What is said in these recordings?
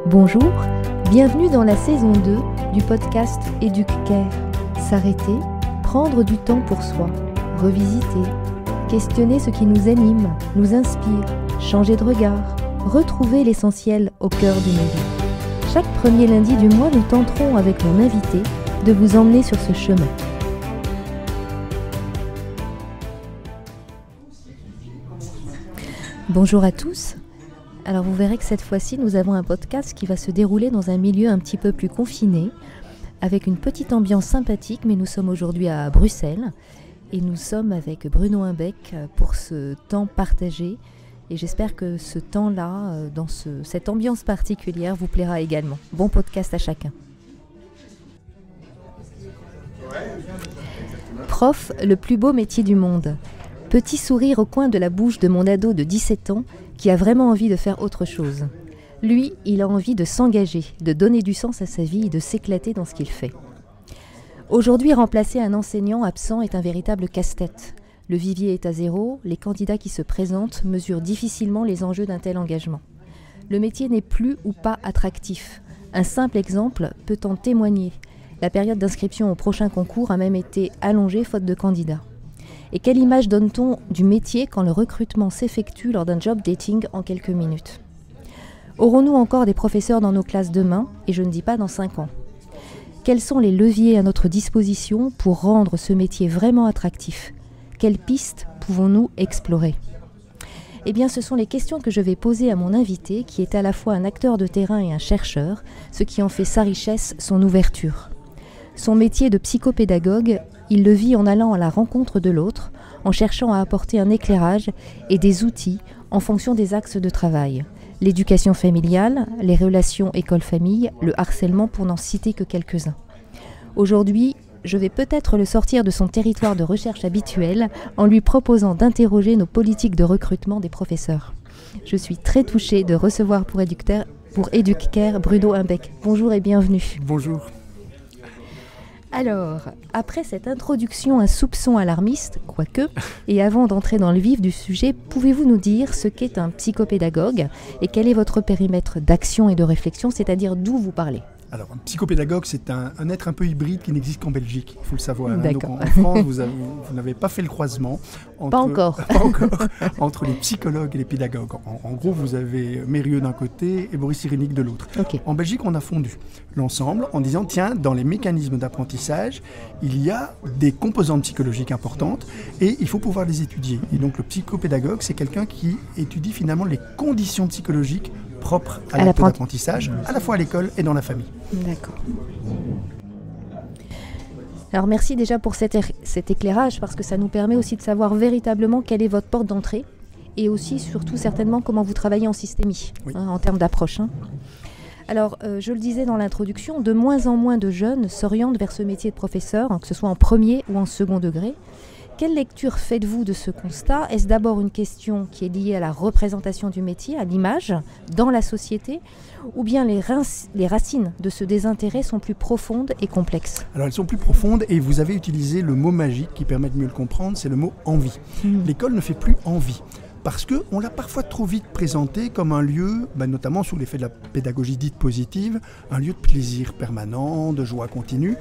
Bonjour, bienvenue dans la saison 2 du podcast EducCare. S'arrêter, prendre du temps pour soi, revisiter, questionner ce qui nous anime, nous inspire, changer de regard, retrouver l'essentiel au cœur de nos vies. Chaque premier lundi du mois, nous tenterons avec mon invité de vous emmener sur ce chemin. Bonjour à tous. Alors vous verrez que cette fois-ci, nous avons un podcast qui va se dérouler dans un milieu un petit peu plus confiné, avec une petite ambiance sympathique, mais nous sommes aujourd'hui à Bruxelles et nous sommes avec Bruno Imbeck pour ce temps partagé. Et j'espère que ce temps-là, dans cette ambiance particulière, vous plaira également. Bon podcast à chacun. Prof, le plus beau métier du monde. Petit sourire au coin de la bouche de mon ado de 17 ans qui a vraiment envie de faire autre chose. Lui, il a envie de s'engager, de donner du sens à sa vie et de s'éclater dans ce qu'il fait. Aujourd'hui, remplacer un enseignant absent est un véritable casse-tête. Le vivier est à zéro, les candidats qui se présentent mesurent difficilement les enjeux d'un tel engagement. Le métier n'est plus ou pas attractif. Un simple exemple peut en témoigner. La période d'inscription au prochain concours a même été allongée faute de candidats. Et quelle image donne-t-on du métier quand le recrutement s'effectue lors d'un job dating en quelques minutes ? Aurons-nous encore des professeurs dans nos classes demain, et je ne dis pas dans 5 ans ? Quels sont les leviers à notre disposition pour rendre ce métier vraiment attractif ? Quelles pistes pouvons-nous explorer ? Eh bien, ce sont les questions que je vais poser à mon invité, qui est à la fois un acteur de terrain et un chercheur, ce qui en fait sa richesse, son ouverture. Son métier de psychopédagogue, il le vit en allant à la rencontre de l'autre, en cherchant à apporter un éclairage et des outils en fonction des axes de travail. L'éducation familiale, les relations école-famille, le harcèlement pour n'en citer que quelques-uns. Aujourd'hui, je vais peut-être le sortir de son territoire de recherche habituel en lui proposant d'interroger nos politiques de recrutement des professeurs. Je suis très touchée de recevoir pour EducCare Bruno Imbeck. Bonjour et bienvenue. Bonjour. Alors, après cette introduction un soupçon alarmiste, quoique, et avant d'entrer dans le vif du sujet, pouvez-vous nous dire ce qu'est un psychopédagogue et quel est votre périmètre d'action et de réflexion, c'est-à-dire d'où vous parlez ? Alors, un psychopédagogue, c'est un être un peu hybride qui n'existe qu'en Belgique, il faut le savoir. D'accord. Donc, en France, vous n'avez pas fait le croisement entre les psychologues et les pédagogues. En gros, vous avez Mérieux d'un côté et Boris Cyrulnik de l'autre. Okay. En Belgique, on a fondu l'ensemble en disant, tiens, dans les mécanismes d'apprentissage, il y a des composantes psychologiques importantes et il faut pouvoir les étudier. Et donc, le psychopédagogue, c'est quelqu'un qui étudie finalement les conditions psychologiques propre à l'acte d'apprentissage, à la fois à l'école et dans la famille. D'accord. Alors merci déjà pour cet éclairage, parce que ça nous permet aussi de savoir véritablement quelle est votre porte d'entrée et aussi, surtout, certainement, comment vous travaillez en systémie, oui. En termes d'approche. Alors, je le disais dans l'introduction, de moins en moins de jeunes s'orientent vers ce métier de professeur, que ce soit en premier ou en second degré. Quelle lecture faites-vous de ce constat ? Est-ce d'abord une question qui est liée à la représentation du métier, à l'image, dans la société, ou bien les racines de ce désintérêt sont plus profondes et complexes ? Alors elles sont plus profondes et vous avez utilisé le mot magique qui permet de mieux le comprendre, c'est le mot envie. L'école ne fait plus envie. Parce qu'on l'a parfois trop vite présenté comme un lieu, notamment sous l'effet de la pédagogie dite positive, un lieu de plaisir permanent, de joie continue.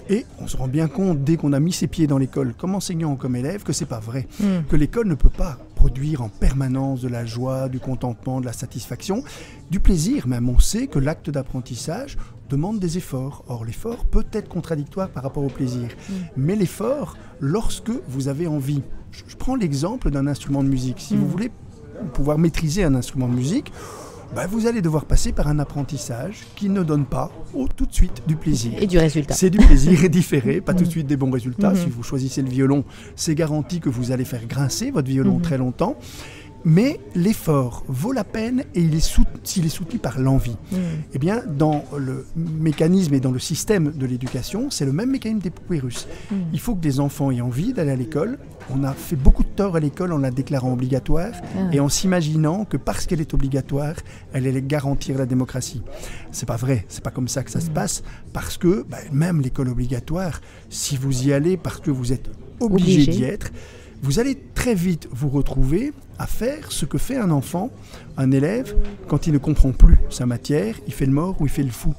Et on se rend bien compte, dès qu'on a mis ses pieds dans l'école, comme enseignant ou comme élève, que c'est pas vrai. Que l'école ne peut pas produire en permanence de la joie, du contentement, de la satisfaction, du plaisir même. On sait que l'acte d'apprentissage demande des efforts. Or, l'effort peut être contradictoire par rapport au plaisir. Mais l'effort, lorsque vous avez envie. Je prends l'exemple d'un instrument de musique. Si vous voulez pouvoir maîtriser un instrument de musique, vous allez devoir passer par un apprentissage qui ne donne pas tout de suite du plaisir. Et du résultat. C'est du plaisir différé, pas tout de suite des bons résultats. Si vous choisissez le violon, c'est garanti que vous allez faire grincer votre violon très longtemps. Mais l'effort vaut la peine et s'il est soutenu par l'envie. Eh bien, dans le mécanisme et dans le système de l'éducation, c'est le même mécanisme des poupées russes. Il faut que des enfants aient envie d'aller à l'école. On a fait beaucoup de tort à l'école en la déclarant obligatoire et en s'imaginant que parce qu'elle est obligatoire, elle allait garantir la démocratie. C'est pas vrai, c'est pas comme ça que ça se passe, parce que même l'école obligatoire, si vous y allez parce que vous êtes obligé d'y être, vous allez très vite vous retrouver à faire ce que fait un enfant, un élève, quand il ne comprend plus sa matière, il fait le mort ou il fait le fou.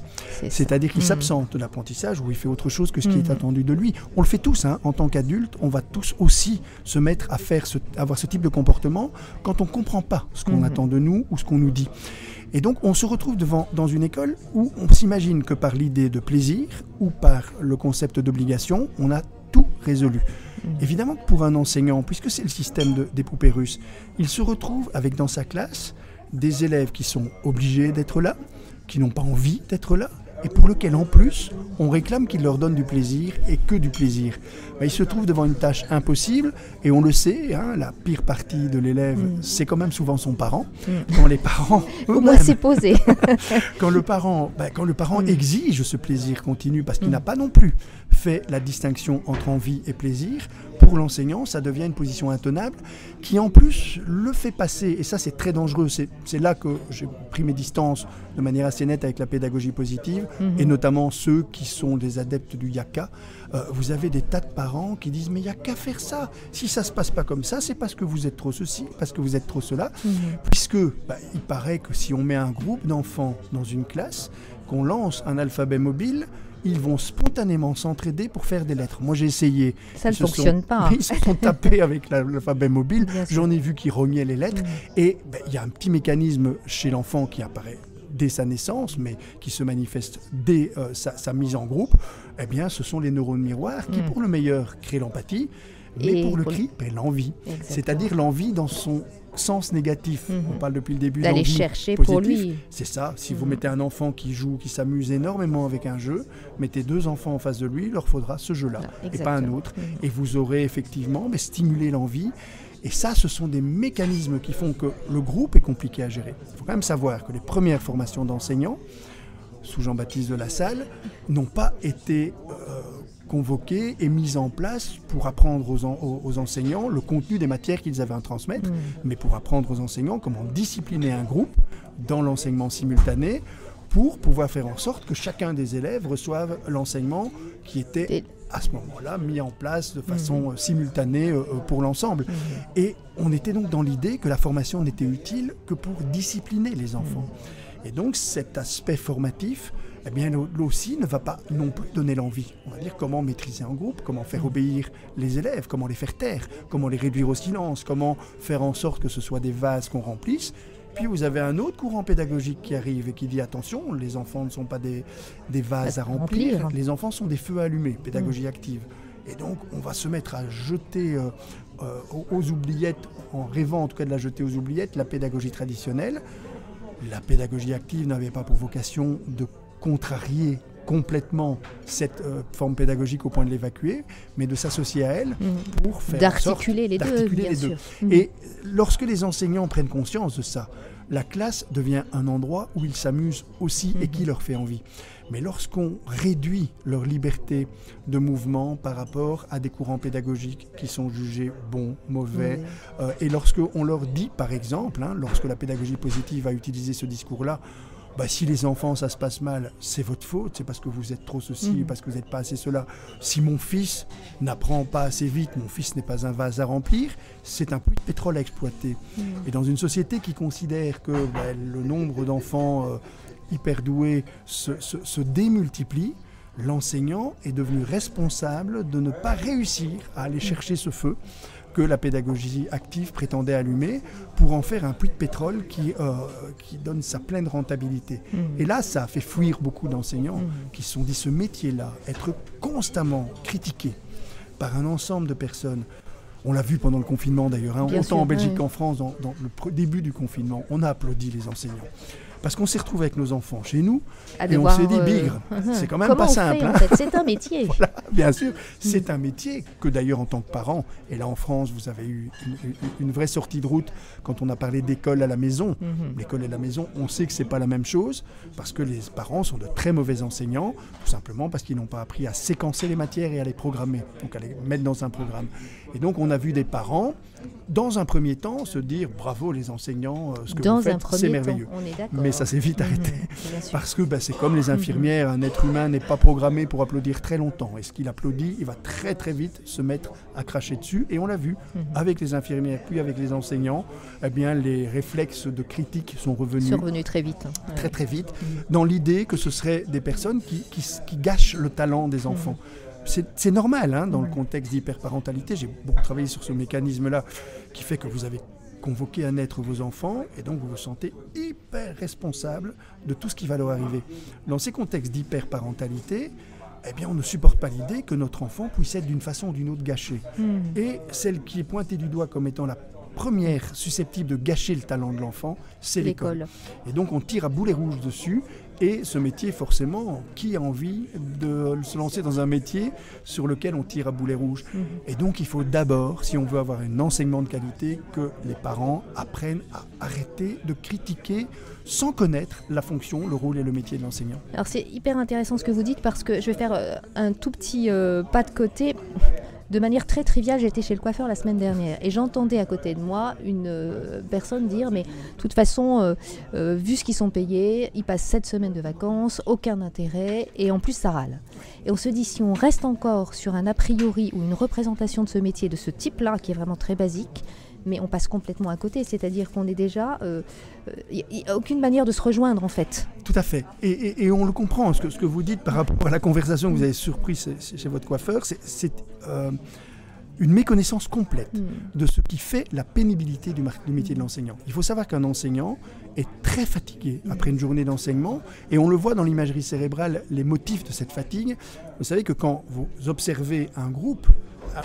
C'est-à-dire qu'il s'absente de l'apprentissage ou il fait autre chose que ce qui est attendu de lui. On le fait tous, hein, en tant qu'adulte, on va tous aussi se mettre à avoir ce type de comportement quand on ne comprend pas ce qu'on attend de nous ou ce qu'on nous dit. Et donc on se retrouve dans une école où on s'imagine que par l'idée de plaisir ou par le concept d'obligation, on a tout résolu. Évidemment que pour un enseignant, puisque c'est le système des poupées russes, il se retrouve avec dans sa classe des élèves qui sont obligés d'être là, qui n'ont pas envie d'être là, et pour lequel en plus on réclame qu'il leur donne du plaisir et que du plaisir. Il se trouve devant une tâche impossible et on le sait, hein, la pire partie de l'élève c'est quand même souvent son parent. Quand les parents au moins c'est posé. quand le parent exige ce plaisir continu parce qu'il n'a pas non plus fait la distinction entre envie et plaisir, pour l'enseignant ça devient une position intenable qui en plus le fait passer, et ça c'est très dangereux, c'est là que j'ai pris mes distances de manière assez nette avec la pédagogie positive, et notamment ceux qui sont des adeptes du yaka. Vous avez des tas de parents qui disent mais il n'y a qu'à faire ça, si ça ne se passe pas comme ça c'est parce que vous êtes trop ceci, parce que vous êtes trop cela, puisque il paraît que si on met un groupe d'enfants dans une classe, qu'on lance un alphabet mobile, ils vont spontanément s'entraider pour faire des lettres. Moi j'ai essayé. Ça ne fonctionne pas. Ils se sont tapés avec l'alphabet mobile, j'en ai vu qui rognaient les lettres, et il y a un petit mécanisme chez l'enfant qui apparaît dès sa naissance, mais qui se manifeste dès sa mise en groupe. Eh bien, ce sont les neurones miroirs qui, pour le meilleur, créent l'empathie, mais pour le cri, l'envie. C'est-à-dire l'envie dans son sens négatif. On parle depuis le début d'aller chercher positif. Pour lui. C'est ça. Si vous mettez un enfant qui joue, qui s'amuse énormément avec un jeu, mettez deux enfants en face de lui, il leur faudra ce jeu-là et pas un autre. Et vous aurez effectivement stimulé l'envie. Et ça, ce sont des mécanismes qui font que le groupe est compliqué à gérer. Il faut quand même savoir que les premières formations d'enseignants, sous Jean-Baptiste de Lassalle, n'ont pas été convoquées et mises en place pour apprendre aux enseignants le contenu des matières qu'ils avaient à transmettre, mais pour apprendre aux enseignants comment discipliner un groupe dans l'enseignement simultané pour pouvoir faire en sorte que chacun des élèves reçoive l'enseignement qui était à ce moment-là mis en place de façon simultanée pour l'ensemble. Et on était donc dans l'idée que la formation n'était utile que pour discipliner les enfants. Et donc cet aspect formatif, eh bien, là aussi ne va pas non plus donner l'envie. On va dire comment maîtriser un groupe, comment faire obéir les élèves, comment les faire taire, comment les réduire au silence, comment faire en sorte que ce soit des vases qu'on remplisse. Puis vous avez un autre courant pédagogique qui arrive et qui dit attention, les enfants ne sont pas des vases à remplir, les enfants sont des feux à allumer, pédagogie active. Et donc on va se mettre à jeter aux oubliettes, en rêvant en tout cas de la jeter aux oubliettes, la pédagogie traditionnelle. La pédagogie active n'avait pas pour vocation de contrarier complètement cette forme pédagogique au point de l'évacuer, mais de s'associer à elle pour faire d'articuler les deux, bien sûr. Et lorsque les enseignants prennent conscience de ça, la classe devient un endroit où ils s'amusent aussi et qui leur fait envie. Mais lorsqu'on réduit leur liberté de mouvement par rapport à des courants pédagogiques qui sont jugés bons, mauvais, et lorsqu'on leur dit, par exemple, lorsque la pédagogie positive a utilisé ce discours-là, si les enfants, ça se passe mal, c'est votre faute, c'est parce que vous êtes trop ceci, parce que vous n'êtes pas assez cela. Si mon fils n'apprend pas assez vite, mon fils n'est pas un vase à remplir, c'est un puits de pétrole à exploiter. Et dans une société qui considère que le nombre d'enfants hyper doués se démultiplie, l'enseignant est devenu responsable de ne pas réussir à aller chercher ce feu que la pédagogie active prétendait allumer pour en faire un puits de pétrole qui donne sa pleine rentabilité. Et là, ça a fait fuir beaucoup d'enseignants qui se sont dit ce métier-là, être constamment critiqué par un ensemble de personnes. On l'a vu pendant le confinement d'ailleurs, autant en Belgique qu'en France, dans le début du confinement, on a applaudi les enseignants. Parce qu'on s'est retrouvé avec nos enfants chez nous et on s'est dit, bigre, c'est quand même pas simple. En fait, c'est un métier. Voilà, bien sûr, c'est un métier que d'ailleurs en tant que parent, et là en France, vous avez eu une vraie sortie de route quand on a parlé d'école à la maison. L'école à la maison, on sait que c'est pas la même chose parce que les parents sont de très mauvais enseignants, tout simplement parce qu'ils n'ont pas appris à séquencer les matières et à les programmer, donc à les mettre dans un programme. Et donc on a vu des parents, dans un premier temps, se dire bravo les enseignants, ce que vous faites, c'est merveilleux. On est d'accord. mais ça s'est vite arrêté. Bien sûr. Parce que c'est comme les infirmières, un être humain n'est pas programmé pour applaudir très longtemps. Et ce qu'il applaudit, il va très très vite se mettre à cracher dessus. Et on l'a vu avec les infirmières, puis avec les enseignants, eh bien, les réflexes de critique sont revenus très vite. très très vite, dans l'idée que ce seraient des personnes qui gâchent le talent des enfants. C'est normal dans le contexte d'hyperparentalité. J'ai beaucoup travaillé sur ce mécanisme-là qui fait que vous avez convoqué à naître vos enfants et donc vous vous sentez hyper responsable de tout ce qui va leur arriver. Dans ces contextes d'hyperparentalité, eh bien, on ne supporte pas l'idée que notre enfant puisse être d'une façon ou d'une autre gâché. Et celle qui est pointée du doigt comme étant la première susceptible de gâcher le talent de l'enfant, c'est l'école. Et donc on tire à boulet rouge dessus. Et ce métier, forcément, qui a envie de se lancer dans un métier sur lequel on tire à boulet rouge? Et donc il faut d'abord, si on veut avoir un enseignement de qualité, que les parents apprennent à arrêter de critiquer sans connaître la fonction, le rôle et le métier de l'enseignant. Alors c'est hyper intéressant ce que vous dites parce que je vais faire un tout petit pas de côté. De manière très triviale, j'étais chez le coiffeur la semaine dernière et j'entendais à côté de moi une personne dire « mais de toute façon, vu ce qu'ils sont payés, ils passent 7 semaines de vacances, aucun intérêt et en plus ça râle ». Et on se dit si on reste encore sur un a priori ou une représentation de ce métier de ce type-là qui est vraiment très basique, mais on passe complètement à côté, c'est-à-dire qu'on est déjà... Il n'y a aucune manière de se rejoindre en fait. Tout à fait. Et on le comprend, ce que vous dites par rapport à la conversation que vous avez surprise chez votre coiffeur, c'est une méconnaissance complète de ce qui fait la pénibilité du métier de l'enseignant. Il faut savoir qu'un enseignant est très fatigué après une journée d'enseignement et on le voit dans l'imagerie cérébrale, les motifs de cette fatigue. Vous savez que quand vous observez un groupe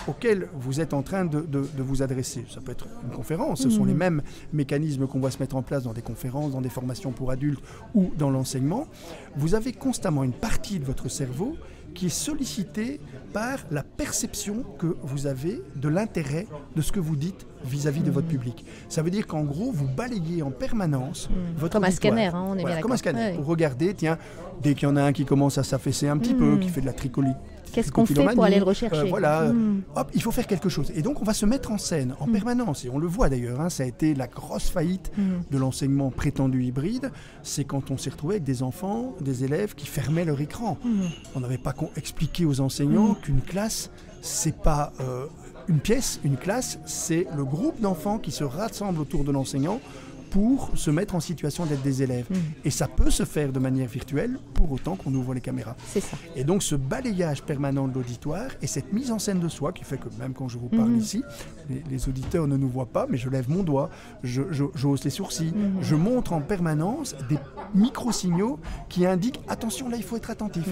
auquel vous êtes en train de vous adresser. Ça peut être une conférence, ce sont les mêmes mécanismes qu'on voit se mettre en place dans des conférences, dans des formations pour adultes ou dans l'enseignement. Vous avez constamment une partie de votre cerveau qui est sollicitée par la perception que vous avez de l'intérêt de ce que vous dites vis-à-vis de votre public. Ça veut dire qu'en gros, vous balayez en permanence votre comme auditoire. Un scanner, on est bien d'accord. Comme un scanner. Ouais. Pour regarder, tiens, dès qu'il y en a un qui commence à s'affaisser un petit peu, qui fait de la tricoline. Qu'est-ce qu'on fait pour aller le rechercher Hop, il faut faire quelque chose. Et donc, on va se mettre en scène en permanence. Et on le voit d'ailleurs, ça a été la grosse faillite de l'enseignement prétendu hybride. C'est quand on s'est retrouvé avec des enfants, des élèves qui fermaient leur écran. On n'avait pas expliqué aux enseignants qu'une classe, c'est pas une pièce. Une classe, c'est le groupe d'enfants qui se rassemblent autour de l'enseignant pour se mettre en situation d'être des élèves. Et ça peut se faire de manière virtuelle pour autant qu'on ouvre les caméras. C'est ça. Et donc ce balayage permanent de l'auditoire et cette mise en scène de soi qui fait que même quand je vous parle ici, les auditeurs ne nous voient pas, mais je lève mon doigt, je hausse les sourcils, je montre en permanence des micro-signaux qui indiquent « attention, là il faut être attentif ».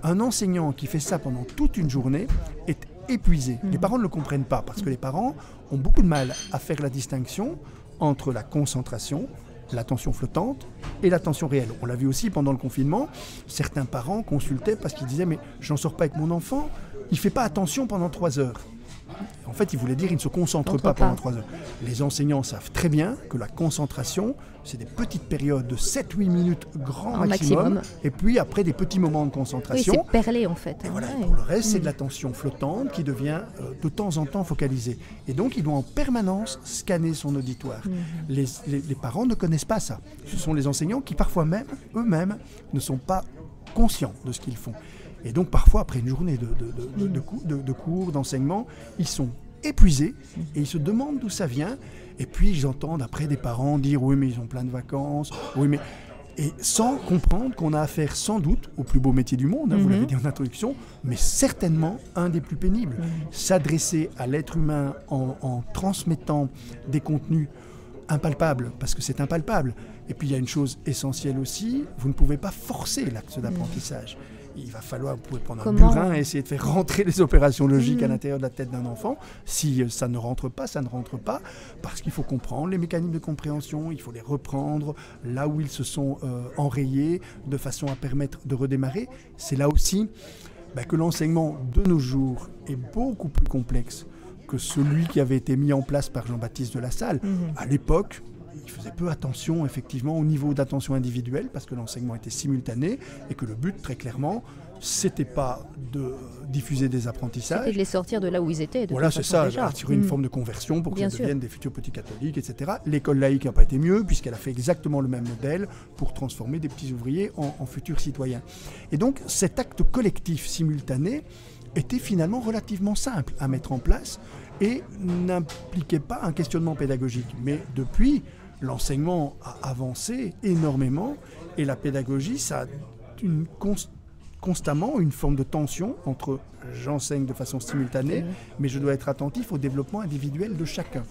Un enseignant qui fait ça pendant toute une journée est épuisé. Les parents ne le comprennent pas parce que les parents ont beaucoup de mal à faire la distinction entre la concentration, l'attention flottante et l'attention réelle. On l'a vu aussi pendant le confinement, certains parents consultaient parce qu'ils disaient « mais je n'en sors pas avec mon enfant, il ne fait pas attention pendant 3 heures ». En fait, il voulait dire qu'il ne se concentre pas pendant 3 heures. Les enseignants savent très bien que la concentration, c'est des petites périodes de 7-8 minutes grand maximum. Et puis après des petits moments de concentration. Oui, c'est perlé en fait. Et voilà, pour le reste, c'est de l'attention flottante qui devient de temps en temps focalisée. Et donc, il doit en permanence scanner son auditoire. Les parents ne connaissent pas ça. Ce sont les enseignants qui parfois même, eux-mêmes, ne sont pas conscients de ce qu'ils font. Et donc parfois, après une journée de cours, d'enseignement, ils sont épuisés et ils se demandent d'où ça vient. Et puis ils entendent après des parents dire « oui, mais ils ont plein de vacances, oui, mais… » Et sans comprendre qu'on a affaire sans doute au plus beau métier du monde, vous l'avez dit en introduction, mais certainement un des plus pénibles. S'adresser à l'être humain en transmettant des contenus impalpables, parce que c'est impalpable. Et puis il y a une chose essentielle aussi, vous ne pouvez pas forcer l'acte d'apprentissage. Il va falloir, vous pouvez prendre un burin et essayer de faire rentrer les opérations logiques à l'intérieur de la tête d'un enfant. Si ça ne rentre pas, ça ne rentre pas, parce qu'il faut comprendre les mécanismes de compréhension, il faut les reprendre là où ils se sont enrayés, de façon à permettre de redémarrer. C'est là aussi que l'enseignement de nos jours est beaucoup plus complexe que celui qui avait été mis en place par Jean-Baptiste de La Salle. À l'époque, il faisait peu attention effectivement au niveau d'attention individuelle parce que l'enseignement était simultané et que le but très clairement c'était pas de diffuser des apprentissages. C'était de les sortir de là où ils étaient. Voilà, c'est ça, déjà. assurer une forme de conversion pour qu'ils sûr. deviennent des futurs petits catholiques, etc. L'école laïque n'a pas été mieux puisqu'elle a fait exactement le même modèle pour transformer des petits ouvriers en futurs citoyens. Et donc cet acte collectif simultané était finalement relativement simple à mettre en place et n'impliquait pas un questionnement pédagogique. Mais depuis, l'enseignement a avancé énormément et la pédagogie, ça a constamment une forme de tension entre j'enseigne de façon simultanée, mais je dois être attentif au développement individuel de chacun.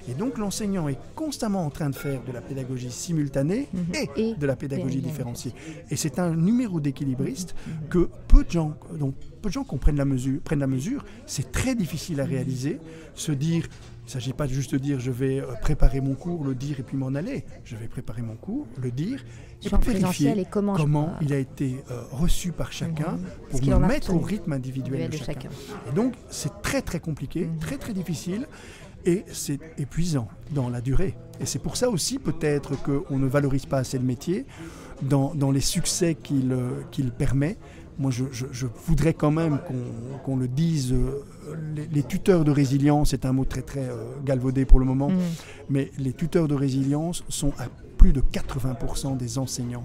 Et donc l'enseignant est constamment en train de faire de la pédagogie simultanée et de la pédagogie différenciée. Et c'est un numéro d'équilibriste que peu de gens prennent la mesure. C'est très difficile à réaliser, se dire. Il ne s'agit pas juste de dire je vais préparer mon cours, le dire et puis m'en aller. Je vais préparer mon cours, le dire et puis vérifier et comment il a été reçu par chacun pour me mettre au rythme individuel de chacun. Et donc c'est très très compliqué, très très difficile et c'est épuisant dans la durée. Et c'est pour ça aussi peut-être qu'on ne valorise pas assez le métier dans les succès qu'il permet. Moi, je voudrais quand même qu'on le dise. Les tuteurs de résilience, c'est un mot très très galvaudé pour le moment, mais les tuteurs de résilience sont à plus de 80% des enseignants.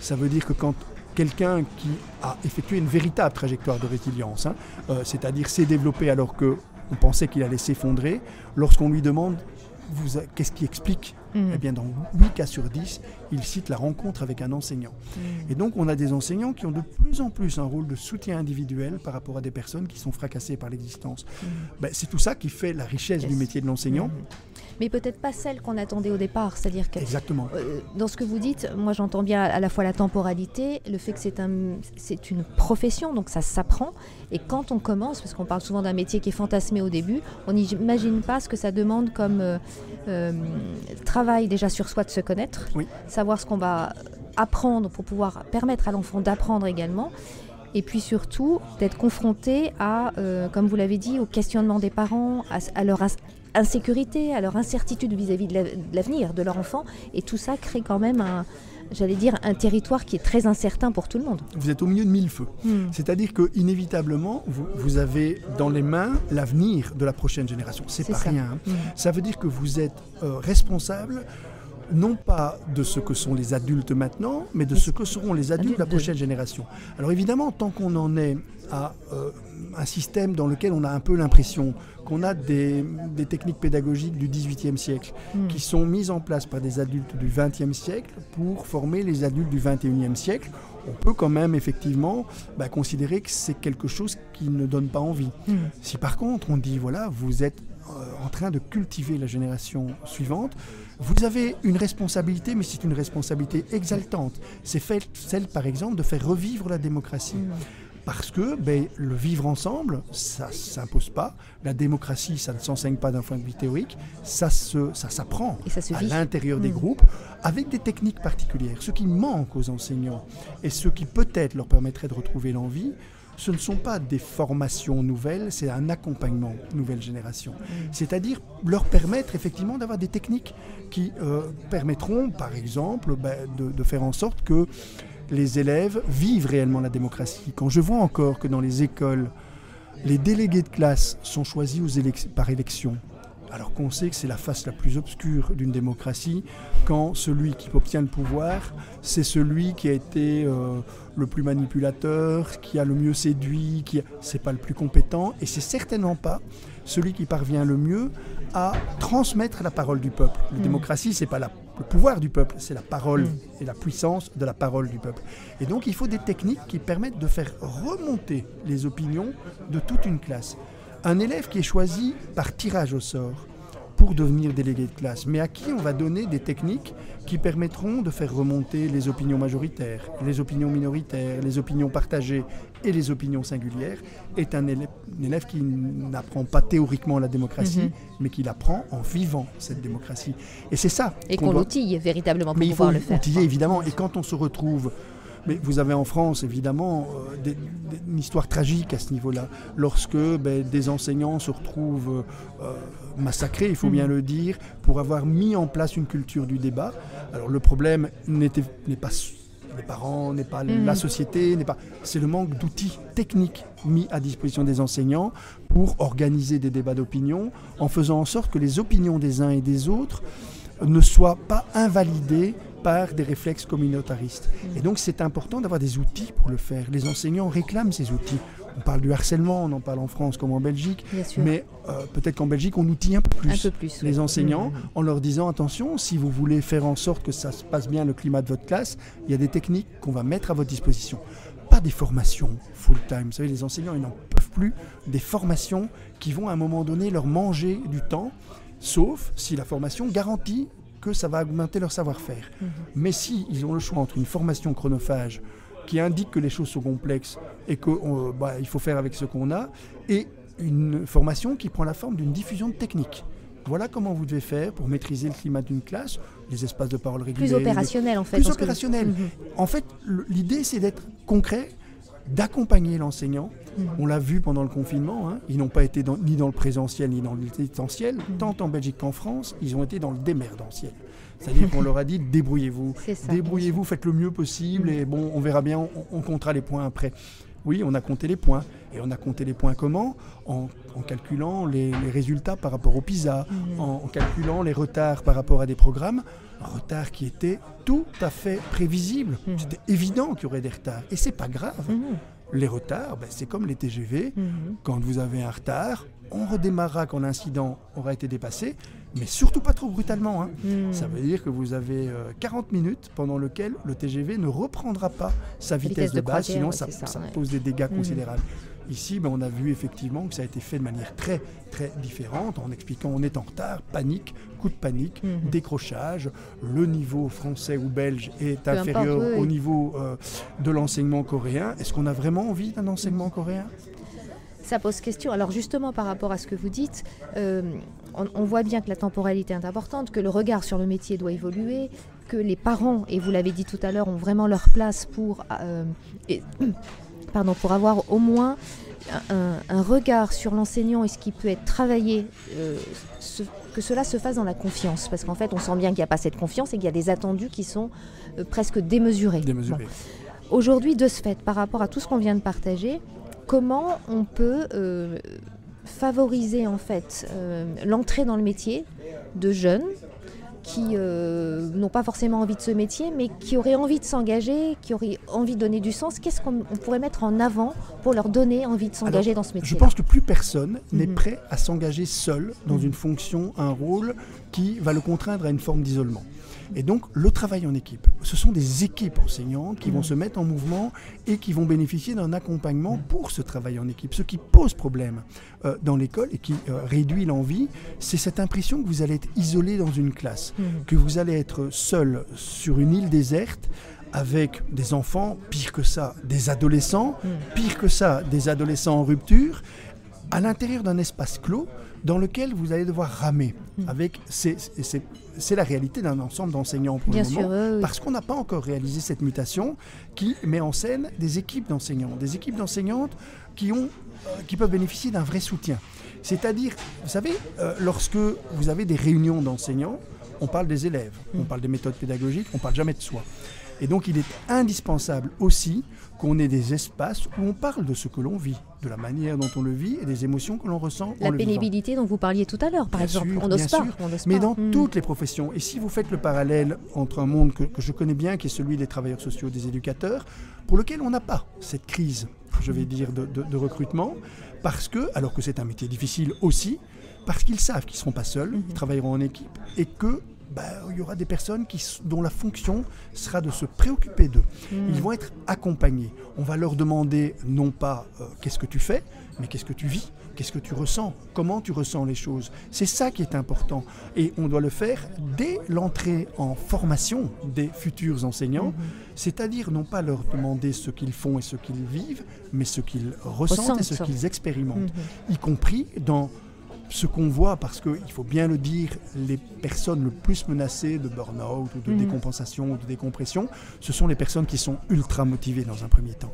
Ça veut dire que quand quelqu'un qui a effectué une véritable trajectoire de résilience, c'est-à-dire s'est développé alors qu'on pensait qu'il allait s'effondrer, lorsqu'on lui demande qu'est-ce qui explique, eh bien dans 8 cas sur 10, il cite la rencontre avec un enseignant. Et donc on a des enseignants qui ont de plus en plus un rôle de soutien individuel par rapport à des personnes qui sont fracassées par l'existence. C'est tout ça qui fait la richesse du métier de l'enseignant. Mais peut-être pas celle qu'on attendait au départ, c'est-à-dire que exactement. Dans ce que vous dites, moi j'entends bien à la fois la temporalité, le fait que c'est une profession, donc ça s'apprend, et quand on commence, parce qu'on parle souvent d'un métier qui est fantasmé au début, on n'imagine pas ce que ça demande comme travail déjà sur soi de se connaître, savoir ce qu'on va apprendre pour pouvoir permettre à l'enfant d'apprendre également. Et puis surtout, d'être confronté à, comme vous l'avez dit, au questionnement des parents, à leur insécurité, à leur incertitude vis-à-vis de l'avenir de leur enfant. Et tout ça crée quand même un territoire qui est très incertain pour tout le monde. Vous êtes au milieu de mille feux. C'est-à-dire qu'inévitablement, vous avez dans les mains l'avenir de la prochaine génération. C'est pas rien. Ça veut dire que vous êtes responsable non pas de ce que sont les adultes maintenant, mais de ce que seront les adultes de la prochaine génération. Alors évidemment, tant qu'on en est à un système dans lequel on a un peu l'impression qu'on a des techniques pédagogiques du XVIIIe siècle qui sont mises en place par des adultes du XXe siècle pour former les adultes du XXIe siècle, on peut quand même effectivement considérer que c'est quelque chose qui ne donne pas envie. Si par contre on dit voilà, vous êtes en train de cultiver la génération suivante, vous avez une responsabilité, mais c'est une responsabilité exaltante. C'est celle, par exemple, de faire revivre la démocratie. Parce que le vivre ensemble, ça ne s'impose pas. La démocratie, ça ne s'enseigne pas d'un point de vue théorique. Ça s'apprend à l'intérieur des groupes avec des techniques particulières. Ce qui manque aux enseignants et ce qui peut-être leur permettrait de retrouver l'envie, ce ne sont pas des formations nouvelles, c'est un accompagnement nouvelle génération. C'est-à-dire leur permettre effectivement d'avoir des techniques qui permettront, par exemple, de faire en sorte que les élèves vivent réellement la démocratie. Quand je vois encore que dans les écoles, les délégués de classe sont choisis par élection, alors qu'on sait que c'est la face la plus obscure d'une démocratie, quand celui qui obtient le pouvoir, c'est celui qui a été le plus manipulateur, qui a le mieux séduit, c'est pas le plus compétent, et c'est certainement pas celui qui parvient le mieux à transmettre la parole du peuple. La démocratie, c'est pas le pouvoir du peuple, c'est la parole et la puissance de la parole du peuple. Et donc il faut des techniques qui permettent de faire remonter les opinions de toute une classe. Un élève qui est choisi par tirage au sort pour devenir délégué de classe, mais à qui on va donner des techniques qui permettront de faire remonter les opinions majoritaires, les opinions minoritaires, les opinions partagées et les opinions singulières, est un élève qui n'apprend pas théoriquement la démocratie, mais qui l'apprend en vivant cette démocratie. Et c'est ça. Et qu'on l'outille véritablement pour pouvoir le faire. Mais il faut l'outiller, évidemment. Et quand on se retrouve Mais vous avez en France, évidemment, une histoire tragique à ce niveau-là. Lorsque des enseignants se retrouvent massacrés, il faut bien le dire, pour avoir mis en place une culture du débat. Alors le problème n'est pas les parents, n'est pas la société, c'est le manque d'outils techniques mis à disposition des enseignants pour organiser des débats d'opinion, en faisant en sorte que les opinions des uns et des autres ne soient pas invalidées par des réflexes communautaristes. Et donc c'est important d'avoir des outils pour le faire. Les enseignants réclament ces outils. On parle du harcèlement, on en parle en France comme en Belgique, mais peut-être qu'en Belgique on outille un peu plus les enseignants en leur disant attention, si vous voulez faire en sorte que ça se passe bien le climat de votre classe, il y a des techniques qu'on va mettre à votre disposition. Pas des formations full-time. Vous savez, les enseignants ils n'en peuvent plus des formations qui vont à un moment donné leur manger du temps, sauf si la formation garantit que ça va augmenter leur savoir-faire. Mais si ils ont le choix entre une formation chronophage qui indique que les choses sont complexes et qu'il faut faire avec ce qu'on a, et une formation qui prend la forme d'une diffusion de techniques. Voilà comment vous devez faire pour maîtriser le climat d'une classe, les espaces de parole réguliers. Plus opérationnel en fait. Plus opérationnel. En fait, l'idée c'est d'être concret, d'accompagner l'enseignant. On l'a vu pendant le confinement, ils n'ont pas été ni dans le présentiel ni dans le distanciel, tant en Belgique qu'en France, ils ont été dans le démerdentiel. C'est-à-dire qu'on leur a dit débrouillez-vous, débrouillez-vous, faites le mieux possible et bon, on verra bien, on comptera les points après. Oui, on a compté les points. Et on a compté les points comment ? En calculant les résultats par rapport au PISA, en calculant les retards par rapport à des programmes, un retard qui était tout à fait prévisible. C'était évident qu'il y aurait des retards. Et c'est pas grave. Les retards, c'est comme les TGV. Quand vous avez un retard, on redémarrera quand l'incident aura été dépassé, mais surtout pas trop brutalement. Ça veut dire que vous avez 40 minutes pendant lesquelles le TGV ne reprendra pas sa vitesse de base, sinon ça pose des dégâts considérables. Ici, on a vu effectivement que ça a été fait de manière très, très différente, en expliquant on est en retard, panique, coup de panique, décrochage, le niveau français ou belge est inférieur au niveau de l'enseignement coréen. Est-ce qu'on a vraiment envie d'un enseignement coréen ? Ça pose question. Alors justement, par rapport à ce que vous dites, on voit bien que la temporalité est importante, que le regard sur le métier doit évoluer, que les parents, et vous l'avez dit tout à l'heure, ont vraiment leur place pour avoir au moins un regard sur l'enseignant et ce qui peut être travaillé, que cela se fasse dans la confiance. Parce qu'en fait, on sent bien qu'il n'y a pas cette confiance et qu'il y a des attendus qui sont presque démesurés. Bon. Aujourd'hui, de ce fait, par rapport à tout ce qu'on vient de partager, comment on peut favoriser en fait l'entrée dans le métier de jeunes qui n'ont pas forcément envie de ce métier, mais qui auraient envie de s'engager, qui auraient envie de donner du sens. Qu'est-ce qu'on pourrait mettre en avant pour leur donner envie de s'engager dans ce métier? Je pense que plus personne n'est prêt à s'engager seul dans une fonction, un rôle qui va le contraindre à une forme d'isolement. Et donc, le travail en équipe, ce sont des équipes enseignantes qui vont se mettre en mouvement et qui vont bénéficier d'un accompagnement pour ce travail en équipe. Ce qui pose problème dans l'école et qui réduit l'envie, c'est cette impression que vous allez être isolé dans une classe, que vous allez être seul sur une île déserte avec des enfants, pire que ça, des adolescents, pire que ça, des adolescents en rupture, à l'intérieur d'un espace clos dans lequel vous allez devoir ramer. C'est la réalité d'un ensemble d'enseignants pour le moment, parce qu'on n'a pas encore réalisé cette mutation qui met en scène des équipes d'enseignants, des équipes d'enseignantes qui peuvent bénéficier d'un vrai soutien. C'est-à-dire, vous savez, lorsque vous avez des réunions d'enseignants, on parle des élèves, on parle des méthodes pédagogiques, on ne parle jamais de soi. Et donc il est indispensable aussi qu'on ait des espaces où on parle de ce que l'on vit, de la manière dont on le vit et des émotions que l'on ressent en le vivant. La pénibilité dont vous parliez tout à l'heure, par exemple, on n'ose pas. Mais dans toutes les professions. Et si vous faites le parallèle entre un monde que je connais bien, qui est celui des travailleurs sociaux, des éducateurs, pour lequel on n'a pas cette crise, je vais dire, de recrutement, parce que, alors que c'est un métier difficile aussi, parce qu'ils savent qu'ils ne seront pas seuls, ils travailleront en équipe, et que il y aura des personnes dont la fonction sera de se préoccuper d'eux. Ils vont être accompagnés. On va leur demander non pas qu'est-ce que tu fais, mais qu'est-ce que tu vis, qu'est-ce que tu ressens, comment tu ressens les choses. C'est ça qui est important. Et on doit le faire dès l'entrée en formation des futurs enseignants, c'est-à-dire non pas leur demander ce qu'ils font et ce qu'ils vivent, mais ce qu'ils ressentent et ce qu'ils expérimentent, y compris dans ce qu'on voit, parce qu'il faut bien le dire, les personnes le plus menacées de burn-out ou de décompensation ou de décompression, ce sont les personnes qui sont ultra motivées dans un premier temps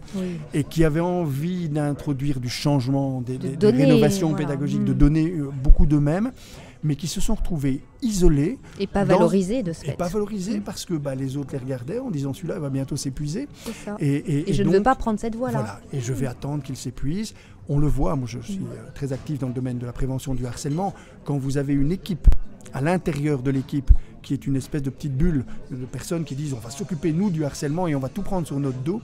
et qui avaient envie d'introduire du changement, des rénovations pédagogiques, de donner beaucoup d'eux-mêmes, mais qui se sont retrouvés isolés. Et pas valorisés de ce fait. Et pas valorisés parce que les autres les regardaient en disant celui-là va bientôt s'épuiser. C'est ça. Et je ne veux pas prendre cette voie-là. Voilà, et je vais attendre qu'il s'épuise. On le voit, moi je suis très actif dans le domaine de la prévention du harcèlement. Quand vous avez une équipe, à l'intérieur de l'équipe, qui est une espèce de petite bulle de personnes qui disent on va s'occuper nous du harcèlement et on va tout prendre sur notre dos,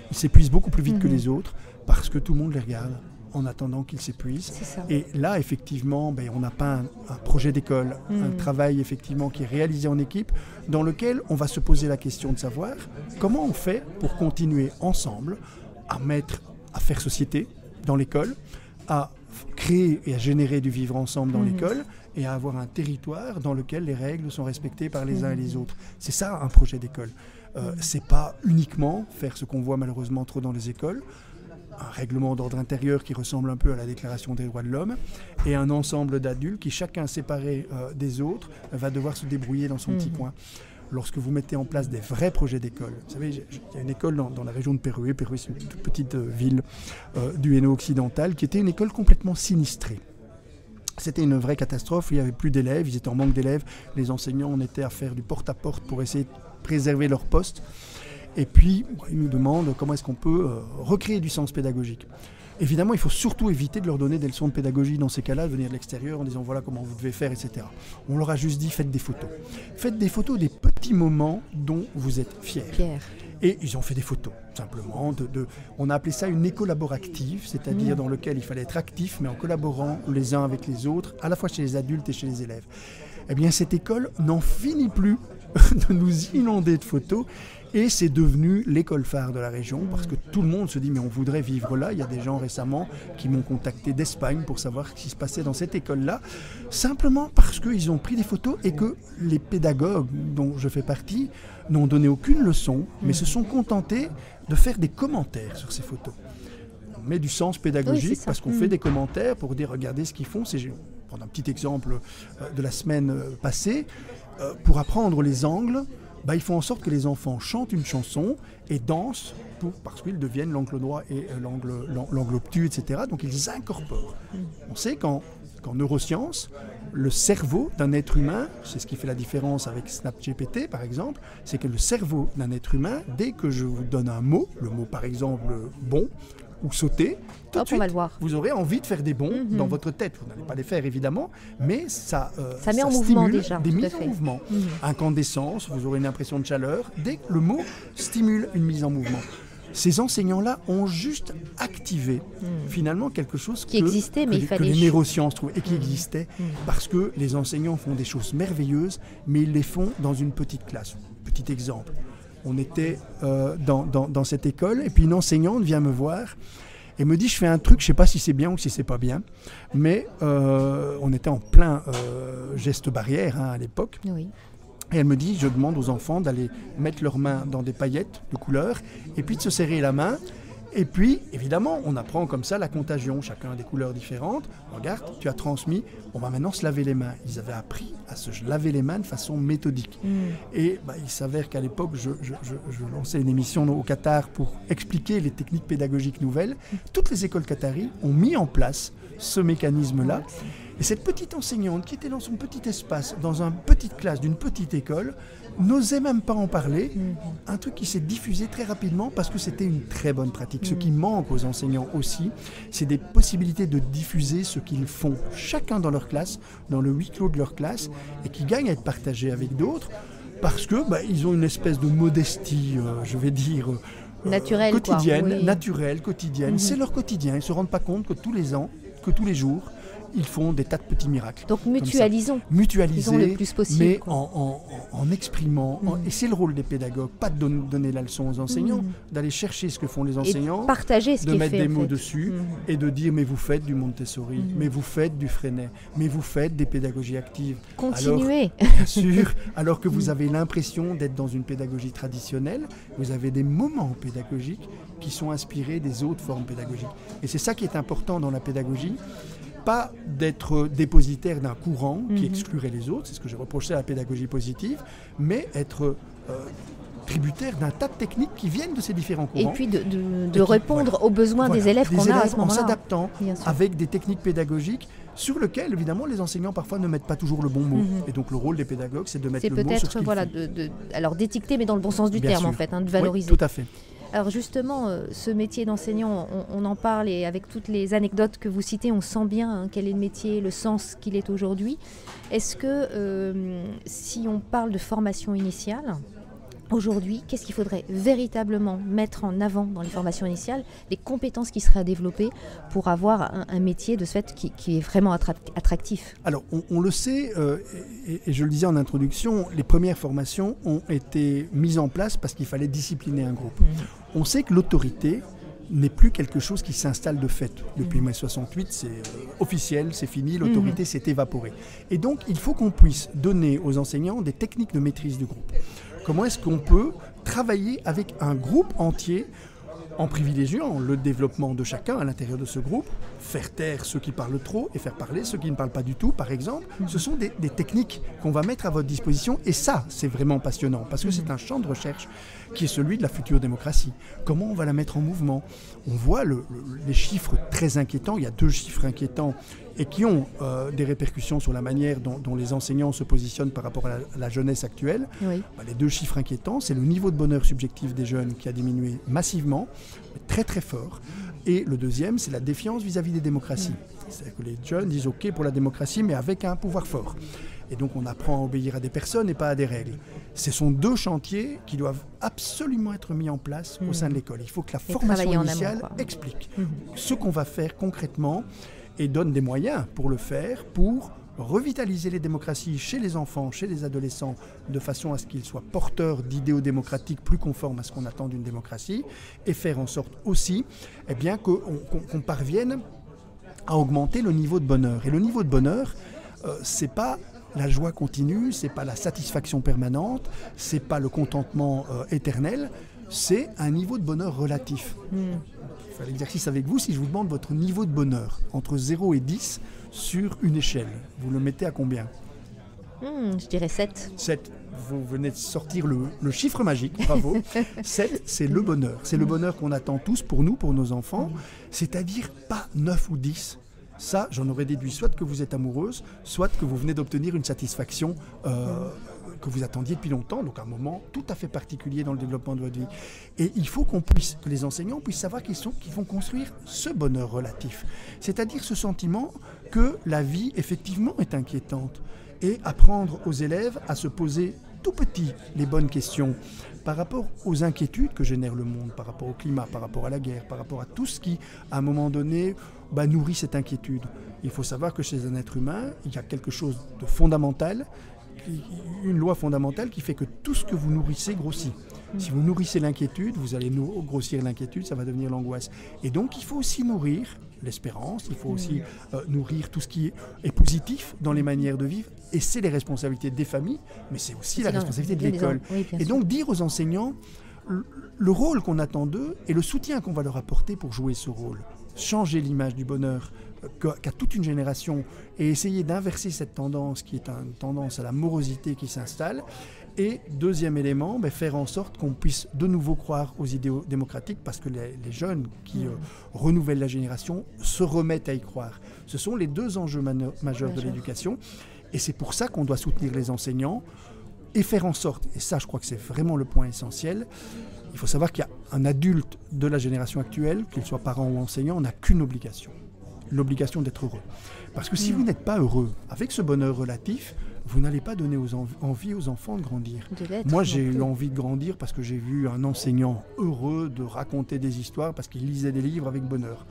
ils s'épuisent beaucoup plus vite que les autres parce que tout le monde les regarde en attendant qu'ils s'épuisent. Et là, effectivement, on n'a pas un projet d'école, un travail effectivement qui est réalisé en équipe, dans lequel on va se poser la question de savoir comment on fait pour continuer ensemble à faire société dans l'école, à créer et à générer du vivre ensemble dans l'école et à avoir un territoire dans lequel les règles sont respectées par les uns et les autres. C'est ça un projet d'école. C'est pas uniquement faire ce qu'on voit malheureusement trop dans les écoles, un règlement d'ordre intérieur qui ressemble un peu à la Déclaration des droits de l'homme, et un ensemble d'adultes qui, chacun séparé des autres, va devoir se débrouiller dans son petit coin. Lorsque vous mettez en place des vrais projets d'école, vous savez, il y a une école dans la région de Péroué. Péroué, c'est une toute petite ville du Hainaut occidental, qui était une école complètement sinistrée. C'était une vraie catastrophe, il n'y avait plus d'élèves, ils étaient en manque d'élèves, les enseignants en étaient à faire du porte-à-porte pour essayer de préserver leur poste. Et puis, ils nous demandent comment est-ce qu'on peut recréer du sens pédagogique. Évidemment, il faut surtout éviter de leur donner des leçons de pédagogie dans ces cas-là, de venir de l'extérieur en disant voilà comment vous devez faire, etc. On leur a juste dit faites des photos. Faites des photos des petits moments dont vous êtes fiers. Et ils ont fait des photos, simplement. On a appelé ça une écolaborative, c'est-à-dire dans lequel il fallait être actif, mais en collaborant les uns avec les autres, à la fois chez les adultes et chez les élèves. Eh bien, cette école n'en finit plus de nous inonder de photos. Et c'est devenu l'école phare de la région parce que tout le monde se dit mais on voudrait vivre là. Il y a des gens récemment qui m'ont contacté d'Espagne pour savoir ce qui se passait dans cette école-là, simplement parce qu'ils ont pris des photos et que les pédagogues dont je fais partie n'ont donné aucune leçon, mais se sont contentés de faire des commentaires sur ces photos. On met du sens pédagogique parce qu'on fait des commentaires pour dire regardez ce qu'ils font. Je vais prendre un petit exemple de la semaine passée. Pour apprendre les angles, ils font en sorte que les enfants chantent une chanson et dansent parce qu'ils deviennent l'angle droit et l'angle obtus, etc. Donc ils incorporent. On sait qu'en neurosciences, le cerveau d'un être humain, c'est ce qui fait la différence avec SnapGPT par exemple, c'est que le cerveau d'un être humain, dès que je vous donne un mot, le mot par exemple bon, ou sauter, tout de suite, vous aurez envie de faire des bonds dans votre tête. Vous n'allez pas les faire évidemment, mais ça met en mouvement déjà, des mises en mouvement. Incandescence, vous aurez une impression de chaleur, dès que le mot stimule une mise en mouvement. Ces enseignants-là ont juste activé finalement quelque chose qui existait, mais que les neurosciences trouvent et qui existait parce que les enseignants font des choses merveilleuses, mais ils les font dans une petite classe. Petit exemple. On était dans cette école et puis une enseignante vient me voir et me dit je fais un truc, je ne sais pas si c'est bien ou si c'est pas bien, mais on était en plein geste barrière à l'époque. Oui. Et elle me dit, je demande aux enfants d'aller mettre leurs mains dans des paillettes de couleurs et puis de se serrer la main. Et puis, évidemment, on apprend comme ça la contagion. Chacun a des couleurs différentes. Regarde, tu as transmis, on va maintenant se laver les mains. Ils avaient appris à se laver les mains de façon méthodique. Et il s'avère qu'à l'époque, je lançais une émission au Qatar pour expliquer les techniques pédagogiques nouvelles. Toutes les écoles qataries ont mis en place ce mécanisme-là. Et cette petite enseignante qui était dans son petit espace, dans une petite classe d'une petite école, n'osait même pas en parler. Un truc qui s'est diffusé très rapidement parce que c'était une très bonne pratique. Ce qui manque aux enseignants aussi, c'est des possibilités de diffuser ce qu'ils font, chacun dans leur classe, dans le huis clos de leur classe, et qui gagnent à être partagés avec d'autres, parce que ils ont une espèce de modestie, je vais dire, naturelle, quotidienne, naturelle, quotidienne. C'est leur quotidien. Ils ne se rendent pas compte que tous les ans, que tous les jours, ils font des tas de petits miracles. Donc mutualisons. Mutualiser, le plus possible, mais en exprimant. Et c'est le rôle des pédagogues, pas de donner la leçon aux enseignants, d'aller chercher ce que font les enseignants, et partager ce de qui mettre est fait, des mots dessus et de dire mais vous faites du Montessori, mais vous faites du Freinet, mais vous faites des pédagogies actives. Continuez. Bien sûr, alors que vous avez l'impression d'être dans une pédagogie traditionnelle, vous avez des moments pédagogiques qui sont inspirés des autres formes pédagogiques. Et c'est ça qui est important dans la pédagogie. pas d'être dépositaire d'un courant qui exclurait les autres, c'est ce que j'ai reproché à la pédagogie positive, mais être tributaire d'un tas de techniques qui viennent de ces différents courants. Et puis de répondre aux besoins des élèves qu'on a à ce moment-là. En s'adaptant avec des techniques pédagogiques sur lesquelles, évidemment, les enseignants parfois ne mettent pas toujours le bon mot. Et donc le rôle des pédagogues, c'est de mettre le mot sur ce qu'il faut. Alors d'étiqueter, mais dans le bon sens du terme, en fait, de valoriser. Oui, tout à fait. Alors justement, ce métier d'enseignant, on en parle et avec toutes les anecdotes que vous citez, on sent bien quel est le métier, le sens qu'il est aujourd'hui. Est-ce que si on parle de formation initiale, aujourd'hui, qu'est-ce qu'il faudrait véritablement mettre en avant dans les formations initiales, les compétences qui seraient à développer pour avoir un métier de ce fait qui est vraiment attractif? Alors, on le sait, et je le disais en introduction, les premières formations ont été mises en place parce qu'il fallait discipliner un groupe. On sait que l'autorité n'est plus quelque chose qui s'installe de fait. Depuis mai 68, c'est officiel, c'est fini, l'autorité s'est évaporée. Et donc, il faut qu'on puisse donner aux enseignants des techniques de maîtrise du groupe. Comment est-ce qu'on peut travailler avec un groupe entier en privilégiant le développement de chacun à l'intérieur de ce groupe, faire taire ceux qui parlent trop et faire parler ceux qui ne parlent pas du tout, par exemple. Ce sont des techniques qu'on va mettre à votre disposition et ça, c'est vraiment passionnant parce que c'est un champ de recherche qui est celui de la future démocratie. Comment on va la mettre en mouvement? On voit les chiffres très inquiétants, il y a 2 chiffres inquiétants et qui ont des répercussions sur la manière dont les enseignants se positionnent par rapport à la jeunesse actuelle. Oui. Les 2 chiffres inquiétants, c'est le niveau de bonheur subjectif des jeunes qui a diminué massivement, très très fort. Et le deuxième, c'est la défiance vis-à-vis des démocraties. C'est-à-dire que les jeunes disent OK pour la démocratie, mais avec un pouvoir fort. Et donc on apprend à obéir à des personnes et pas à des règles. Ce sont 2 chantiers qui doivent absolument être mis en place au sein de l'école. Il faut que la formation initiale explique ce qu'on va faire concrètement et donne des moyens pour le faire, pour revitaliser les démocraties chez les enfants, chez les adolescents, de façon à ce qu'ils soient porteurs d'idéaux démocratiques plus conformes à ce qu'on attend d'une démocratie, et faire en sorte aussi qu'on parvienne à augmenter le niveau de bonheur. Et le niveau de bonheur, c'est pas la joie continue, c'est pas la satisfaction permanente, c'est pas le contentement éternel, c'est un niveau de bonheur relatif. Je fais l'exercice avec vous. Si je vous demande votre niveau de bonheur entre 0 et 10 sur une échelle, vous le mettez à combien? Je dirais 7. 7. Vous venez de sortir le chiffre magique, bravo. 7, c'est le bonheur. C'est le bonheur qu'on attend tous pour nous, pour nos enfants. C'est-à-dire pas 9 ou 10. Ça, j'en aurais déduit soit que vous êtes amoureuse, soit que vous venez d'obtenir une satisfaction que vous attendiez depuis longtemps, donc un moment tout à fait particulier dans le développement de votre vie. Et il faut que les enseignants puissent savoir qu'ils vont construire ce bonheur relatif, c'est-à-dire ce sentiment que la vie, effectivement, est inquiétante, et apprendre aux élèves à se poser tout petit les bonnes questions par rapport aux inquiétudes que génère le monde, par rapport au climat, par rapport à la guerre, par rapport à tout ce qui, à un moment donné, nourrit cette inquiétude. Il faut savoir que chez un être humain, il y a quelque chose de fondamental, une loi fondamentale qui fait que tout ce que vous nourrissez grossit. Si vous nourrissez l'inquiétude, vous allez grossir l'inquiétude, ça va devenir l'angoisse. Et donc, il faut aussi nourrir l'espérance, il faut aussi nourrir tout ce qui est positif dans les manières de vivre. Et c'est les responsabilités des familles, mais c'est aussi la responsabilité de l'école. Oui, et donc, dire aux enseignants le rôle qu'on attend d'eux et le soutien qu'on va leur apporter pour jouer ce rôle. Changer l'image du bonheur qu'a toute une génération et essayer d'inverser cette tendance qui est une tendance à la morosité qui s'installe. Et deuxième élément, faire en sorte qu'on puisse de nouveau croire aux idéaux démocratiques parce que les jeunes qui renouvellent la génération se remettent à y croire. Ce sont les 2 enjeux majeurs de l'éducation et c'est pour ça qu'on doit soutenir les enseignants et faire en sorte, et ça je crois que c'est vraiment le point essentiel, il faut savoir qu'il y a un adulte de la génération actuelle, qu'il soit parent ou enseignant, n'a qu'une obligation, l'obligation d'être heureux. Parce que si vous n'êtes pas heureux avec ce bonheur relatif, vous n'allez pas donner envie aux enfants de grandir. Moi, j'ai eu envie de grandir parce que j'ai vu un enseignant heureux de raconter des histoires parce qu'il lisait des livres avec bonheur.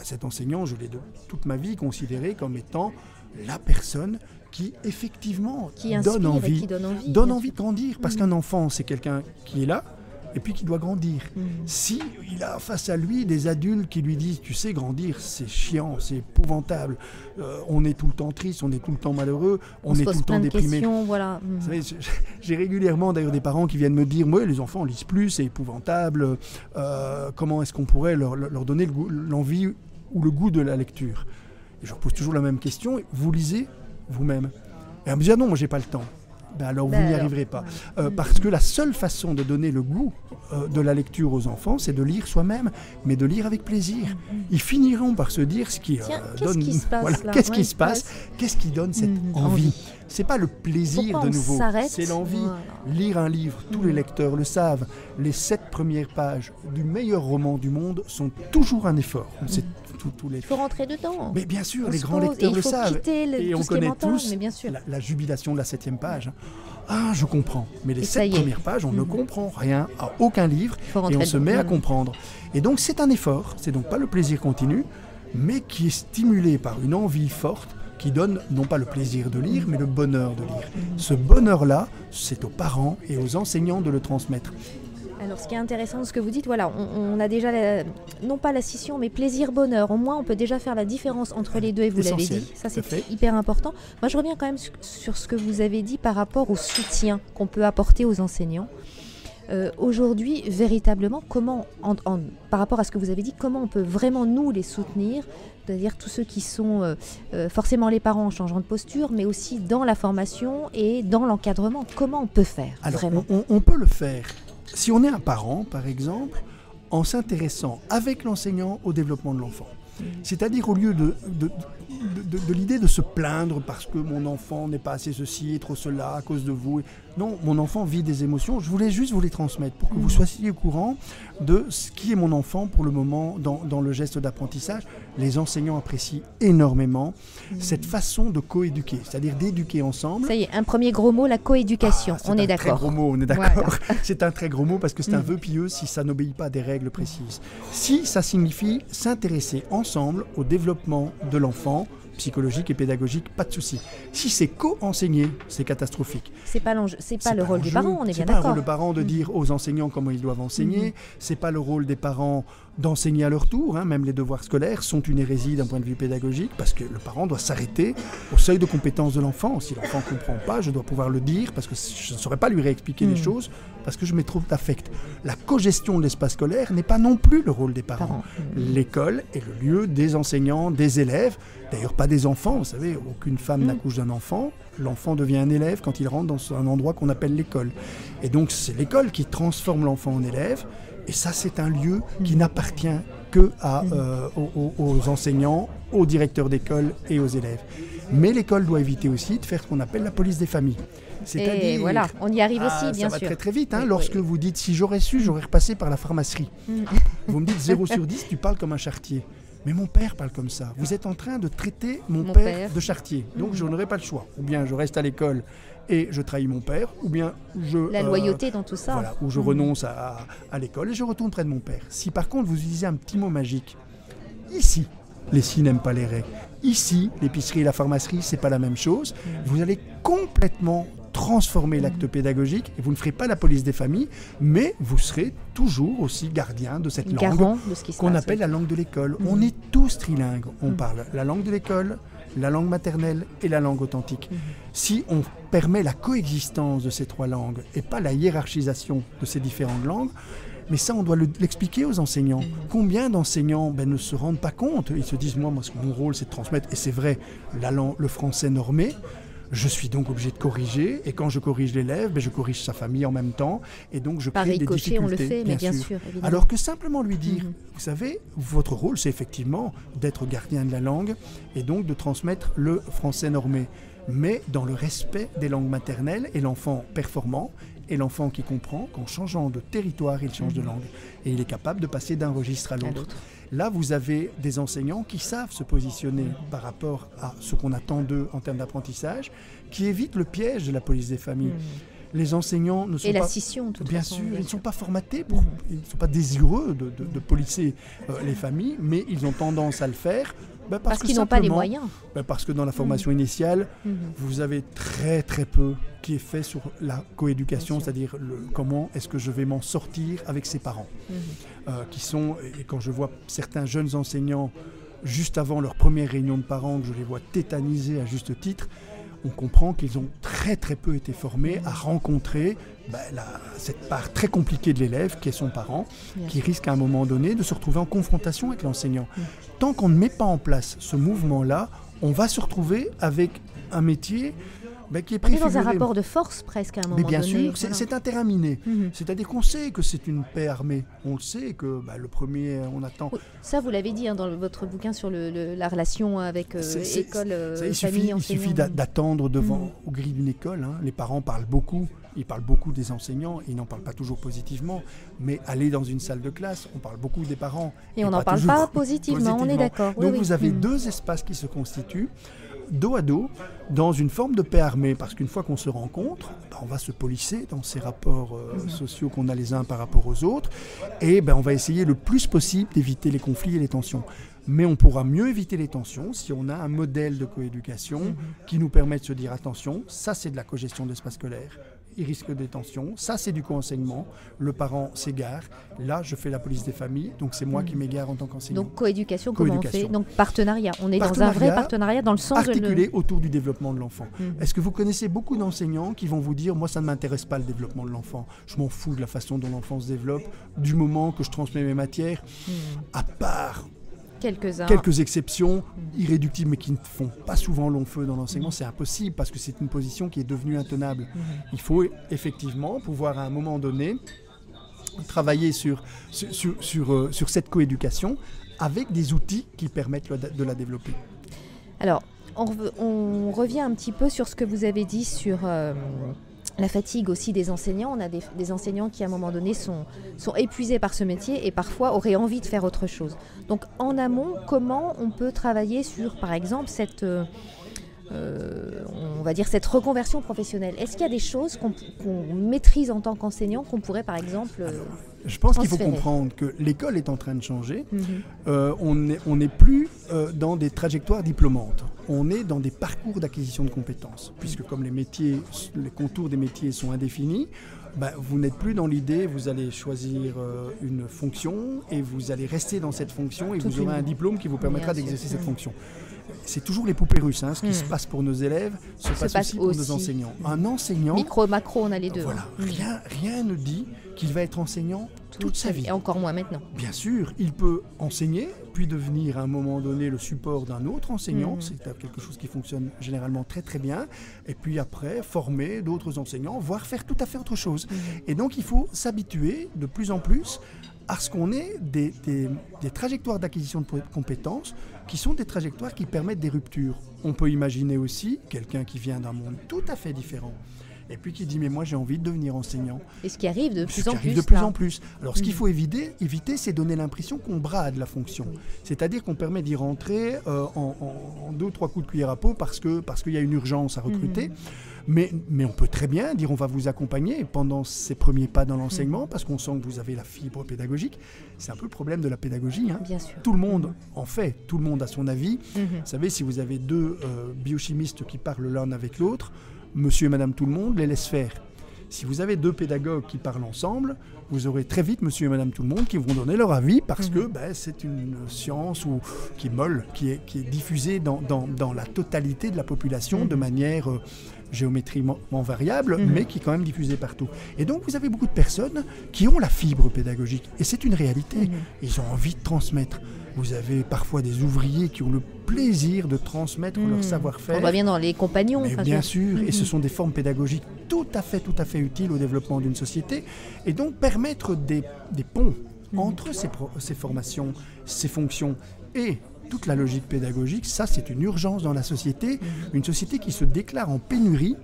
Cet enseignant, je l'ai de toute ma vie considéré comme étant la personne qui, effectivement, donne envie de grandir. Parce qu'un enfant, c'est quelqu'un qui est là, et puis qui doit grandir. Si il a face à lui des adultes qui lui disent « tu sais, grandir, c'est chiant, c'est épouvantable, on est tout le temps triste, on est tout le temps malheureux, on est tout le temps déprimé ». Voilà. Vous savez, j'ai régulièrement d'ailleurs des parents qui viennent me dire « moi, les enfants lisent plus, c'est épouvantable, comment est-ce qu'on pourrait leur donner l'envie ou le goût de la lecture ?» Et je repose toujours la même question, vous lisez vous-même? Et elle me dit, ah non, moi j'ai pas le temps. Ben alors vous n'y arriverez pas. Parce que la seule façon de donner le goût de la lecture aux enfants, c'est de lire soi-même, mais de lire avec plaisir. Ils finiront par se dire ce qui donne... Qu'est-ce qui se passe voilà, là? qu'est-ce qui se passe? Qu'est-ce qui donne cette envie? C'est pas le plaisir Pourquoi de nouveau, c'est l'envie. Voilà. Lire un livre, tous les lecteurs le savent, les 7 premières pages du meilleur roman du monde sont toujours un effort. C'est tous les... Il faut rentrer dedans. Mais bien sûr, On les se grands pose, lecteurs et le il faut savent. quitter Et tout on ce qui est connaît mental, tous mais bien sûr. la jubilation de la 7e page. Ah, je comprends. Mais les Et ça 7 y est. premières pages, on ne comprend rien à aucun livre Faut rentrer et on se dedans. met à comprendre. Et donc c'est un effort, c'est donc pas le plaisir continu, mais qui est stimulé par une envie forte qui donne non pas le plaisir de lire, mais le bonheur de lire. Ce bonheur-là, c'est aux parents et aux enseignants de le transmettre. Alors, ce qui est intéressant de ce que vous dites, voilà, on a déjà, non pas la scission, mais plaisir-bonheur. Au moins, on peut déjà faire la différence entre les deux, et vous l'avez Essentiel, dit. Ça, tout à c'est fait. hyper important. Moi, je reviens quand même sur ce que vous avez dit par rapport au soutien qu'on peut apporter aux enseignants. Aujourd'hui, véritablement, comment, par rapport à ce que vous avez dit, comment on peut vraiment nous les soutenir, c'est-à-dire tous ceux qui sont forcément les parents en changeant de posture, mais aussi dans la formation et dans l'encadrement. Comment on peut faire? Alors, vraiment on peut le faire. Si on est un parent, par exemple, en s'intéressant avec l'enseignant au développement de l'enfant. C'est-à-dire au lieu de l'idée de se plaindre parce que mon enfant n'est pas assez ceci, trop cela, à cause de vous. Non, mon enfant vit des émotions. Je voulais juste vous les transmettre pour que vous soyez au courant de ce qui est mon enfant pour le moment dans le geste d'apprentissage. Les enseignants apprécient énormément cette façon de coéduquer, c'est-à-dire d'éduquer ensemble. Ça y est, un premier gros mot, la coéducation. C'est On est un très d'accord. gros mot, on est d'accord. Voilà. C'est un très gros mot parce que c'est un vœu pieux si ça n'obéit pas à des règles précises. Si ça signifie s'intéresser ensemble au développement de l'enfant, psychologique et pédagogique, pas de souci. Si c'est co-enseigné, c'est catastrophique. C'est pas l'enjeu, c'est pas le rôle du parent, on est bien C'est pas un d'accord. rôle de parent de dire aux enseignants comment ils doivent enseigner. C'est pas le rôle des parents d'enseigner à leur tour. Même les devoirs scolaires sont une hérésie d'un point de vue pédagogique parce que le parent doit s'arrêter au seuil de compétence de l'enfant. Si l'enfant ne comprend pas, je dois pouvoir le dire parce que je ne saurais pas lui réexpliquer les choses parce que je mets trop d'affect. La cogestion de l'espace scolaire n'est pas non plus le rôle des parents. L'école est le lieu des enseignants, des élèves, d'ailleurs pas des enfants. Vous savez, aucune femme n'accouche d'un enfant. L'enfant devient un élève quand il rentre dans un endroit qu'on appelle l'école. Et donc c'est l'école qui transforme l'enfant en élève. Et ça, c'est un lieu qui n'appartient que aux enseignants, aux directeurs d'école et aux élèves. Mais l'école doit éviter aussi de faire ce qu'on appelle la police des familles. Et voilà, on y arrive aussi, bien sûr. Ça va très très vite. Oui, lorsque oui. vous dites, si j'aurais su, j'aurais repassé par la pharmacie. Vous me dites 0 sur 10, tu parles comme un charretier. Mais mon père parle comme ça. Vous êtes en train de traiter mon père de charretier. Donc je n'aurai pas le choix. Ou bien je reste à l'école et je trahis mon père, ou bien je... La loyauté dans tout ça. Voilà, ou je renonce à l'école et je retourne près de mon père. Si par contre vous utilisez un petit mot magique, ici, les si n'aiment pas les raies. Ici, l'épicerie et la pharmacie, c'est pas la même chose. Vous allez complètement transformer l'acte pédagogique et vous ne ferez pas la police des familles, mais vous serez toujours aussi gardien de cette langue qu'on appelle la langue de l'école. On est tous trilingues. On parle la langue de l'école, la langue maternelle et la langue authentique. Si on permet la coexistence de ces 3 langues et pas la hiérarchisation de ces différentes langues, mais ça, on doit l'expliquer aux enseignants. Combien d'enseignants ne se rendent pas compte? Ils se disent, moi mon rôle, c'est de transmettre, et c'est vrai, le français normé. Je suis donc obligé de corriger, et quand je corrige l'élève, je corrige sa famille en même temps, et donc je crée des difficultés. On le fait, mais bien sûr, évidemment. Alors que simplement lui dire, vous savez, votre rôle, c'est effectivement d'être gardien de la langue, et donc de transmettre le français normé, mais dans le respect des langues maternelles, et l'enfant performant, et l'enfant qui comprend qu'en changeant de territoire, il change de langue, et il est capable de passer d'un registre à l'autre. Là, vous avez des enseignants qui savent se positionner par rapport à ce qu'on attend d'eux en termes d'apprentissage, qui évitent le piège de la police des familles. Les enseignants ne sont pas... la scission, de toute façon. Bien sûr, ils ne sont pas formatés, ils ne sont pas désireux de policer les familles, mais ils ont tendance à le faire. Parce qu'ils n'ont pas les moyens. Parce que dans la formation initiale, vous avez très très peu qui est fait sur la coéducation, c'est-à-dire comment est-ce que je vais m'en sortir avec ses parents. Qui sont, et quand je vois certains jeunes enseignants, juste avant leur première réunion de parents, que je les vois tétanisés à juste titre, on comprend qu'ils ont très très peu été formés à rencontrer cette part très compliquée de l'élève qui est son parent, qui risque à un moment donné de se retrouver en confrontation avec l'enseignant. Tant qu'on ne met pas en place ce mouvement-là, on va se retrouver avec un métier qui est préfiguré. On est dans un rapport de force presque à un moment donné. Mais bien sûr, c'est un terrain miné. C'est-à-dire qu'on sait que c'est une paix armée. On le sait que le premier, on attend... Ça, vous l'avez dit dans votre bouquin sur la relation avec école, famille, enseignant. Il suffit d'attendre devant aux grilles d'une école. Les parents parlent beaucoup. Ils parlent beaucoup des enseignants. Ils n'en parlent pas toujours positivement. Mais aller dans une salle de classe, on parle beaucoup des parents. Et on n'en parle pas positivement, on est d'accord. Donc vous avez deux espaces qui se constituent, dos à dos, dans une forme de paix armée, parce qu'une fois qu'on se rencontre, on va se polisser dans ces rapports sociaux qu'on a les uns par rapport aux autres, et on va essayer le plus possible d'éviter les conflits et les tensions. Mais on pourra mieux éviter les tensions si on a un modèle de coéducation qui nous permet de se dire attention, ça c'est de la cogestion d'espace scolaire. Il risque des tensions. Ça, c'est du co-enseignement. Le parent s'égare. Là, je fais la police des familles. Donc, c'est moi qui m'égare en tant qu'enseignant. Donc, coéducation, comment on fait? Donc, partenariat. On est dans un vrai partenariat dans le sens articulé autour du développement de l'enfant. Est-ce que vous connaissez beaucoup d'enseignants qui vont vous dire « Moi, ça ne m'intéresse pas le développement de l'enfant. Je m'en fous de la façon dont l'enfant se développe, du moment que je transmets mes matières. » À part quelques exceptions irréductibles, mais qui ne font pas souvent long feu dans l'enseignement, c'est impossible parce que c'est une position qui est devenue intenable. Il faut effectivement pouvoir à un moment donné travailler sur cette coéducation avec des outils qui permettent de la développer. Alors, on revient un petit peu sur ce que vous avez dit sur... la fatigue aussi des enseignants. On a des enseignants qui, à un moment donné, sont épuisés par ce métier et parfois auraient envie de faire autre chose. Donc, en amont, comment on peut travailler sur, par exemple, cette reconversion professionnelle? Est-ce qu'il y a des choses qu'on maîtrise en tant qu'enseignant qu'on pourrait, par exemple, je pense qu'il faut comprendre que l'école est en train de changer. On n'est plus dans des trajectoires diplômantes. On est dans des parcours d'acquisition de compétences. Puisque comme les contours des métiers sont indéfinis, vous n'êtes plus dans l'idée, vous allez choisir une fonction et vous allez rester dans cette fonction et vous aurez un diplôme qui vous permettra d'exercer cette fonction. C'est toujours les poupées russes. Ce qui se passe pour nos élèves se passe aussi pour nos enseignants. Un enseignant... Micro, macro, on a les deux. Voilà. Rien ne dit qu'il va être enseignant toute sa vie. Et encore moins maintenant. Bien sûr, il peut enseigner, puis devenir à un moment donné le support d'un autre enseignant. C'est quelque chose qui fonctionne généralement très très bien. Et puis après, former d'autres enseignants, voire faire tout à fait autre chose. Et donc il faut s'habituer de plus en plus à ce qu'on ait des trajectoires d'acquisition de compétences qui sont des trajectoires qui permettent des ruptures. On peut imaginer aussi quelqu'un qui vient d'un monde tout à fait différent et puis qui dit mais moi j'ai envie de devenir enseignant. Et ce qui arrive de plus en plus. En plus. Alors ce qu'il faut éviter, c'est donner l'impression qu'on brade la fonction. C'est-à-dire qu'on permet d'y rentrer en 2 ou 3 coups de cuillère à peau parce qu'il y a une urgence à recruter. Mais on peut très bien dire on va vous accompagner pendant ces premiers pas dans l'enseignement parce qu'on sent que vous avez la fibre pédagogique. C'est un peu le problème de la pédagogie. Bien sûr. Tout le monde en fait, tout le monde a son avis. Vous savez, si vous avez 2 biochimistes qui parlent l'un avec l'autre, monsieur et madame tout le monde les laisse faire. Si vous avez 2 pédagogues qui parlent ensemble, vous aurez très vite monsieur et madame tout le monde qui vont donner leur avis parce que c'est une science qui est molle, qui est diffusée dans la totalité de la population de manière géométriquement variable, mais qui est quand même diffusée partout. Et donc vous avez beaucoup de personnes qui ont la fibre pédagogique. Et c'est une réalité. Ils ont envie de transmettre. Vous avez parfois des ouvriers qui ont le plaisir de transmettre leur savoir-faire. On va bien dans les compagnons. Mais bien sûr, et ce sont des formes pédagogiques tout à fait utiles au développement d'une société. Et donc permettre des ponts entre ces formations, ces fonctions et toute la logique pédagogique, ça c'est une urgence dans la société, une société qui se déclare en pénurie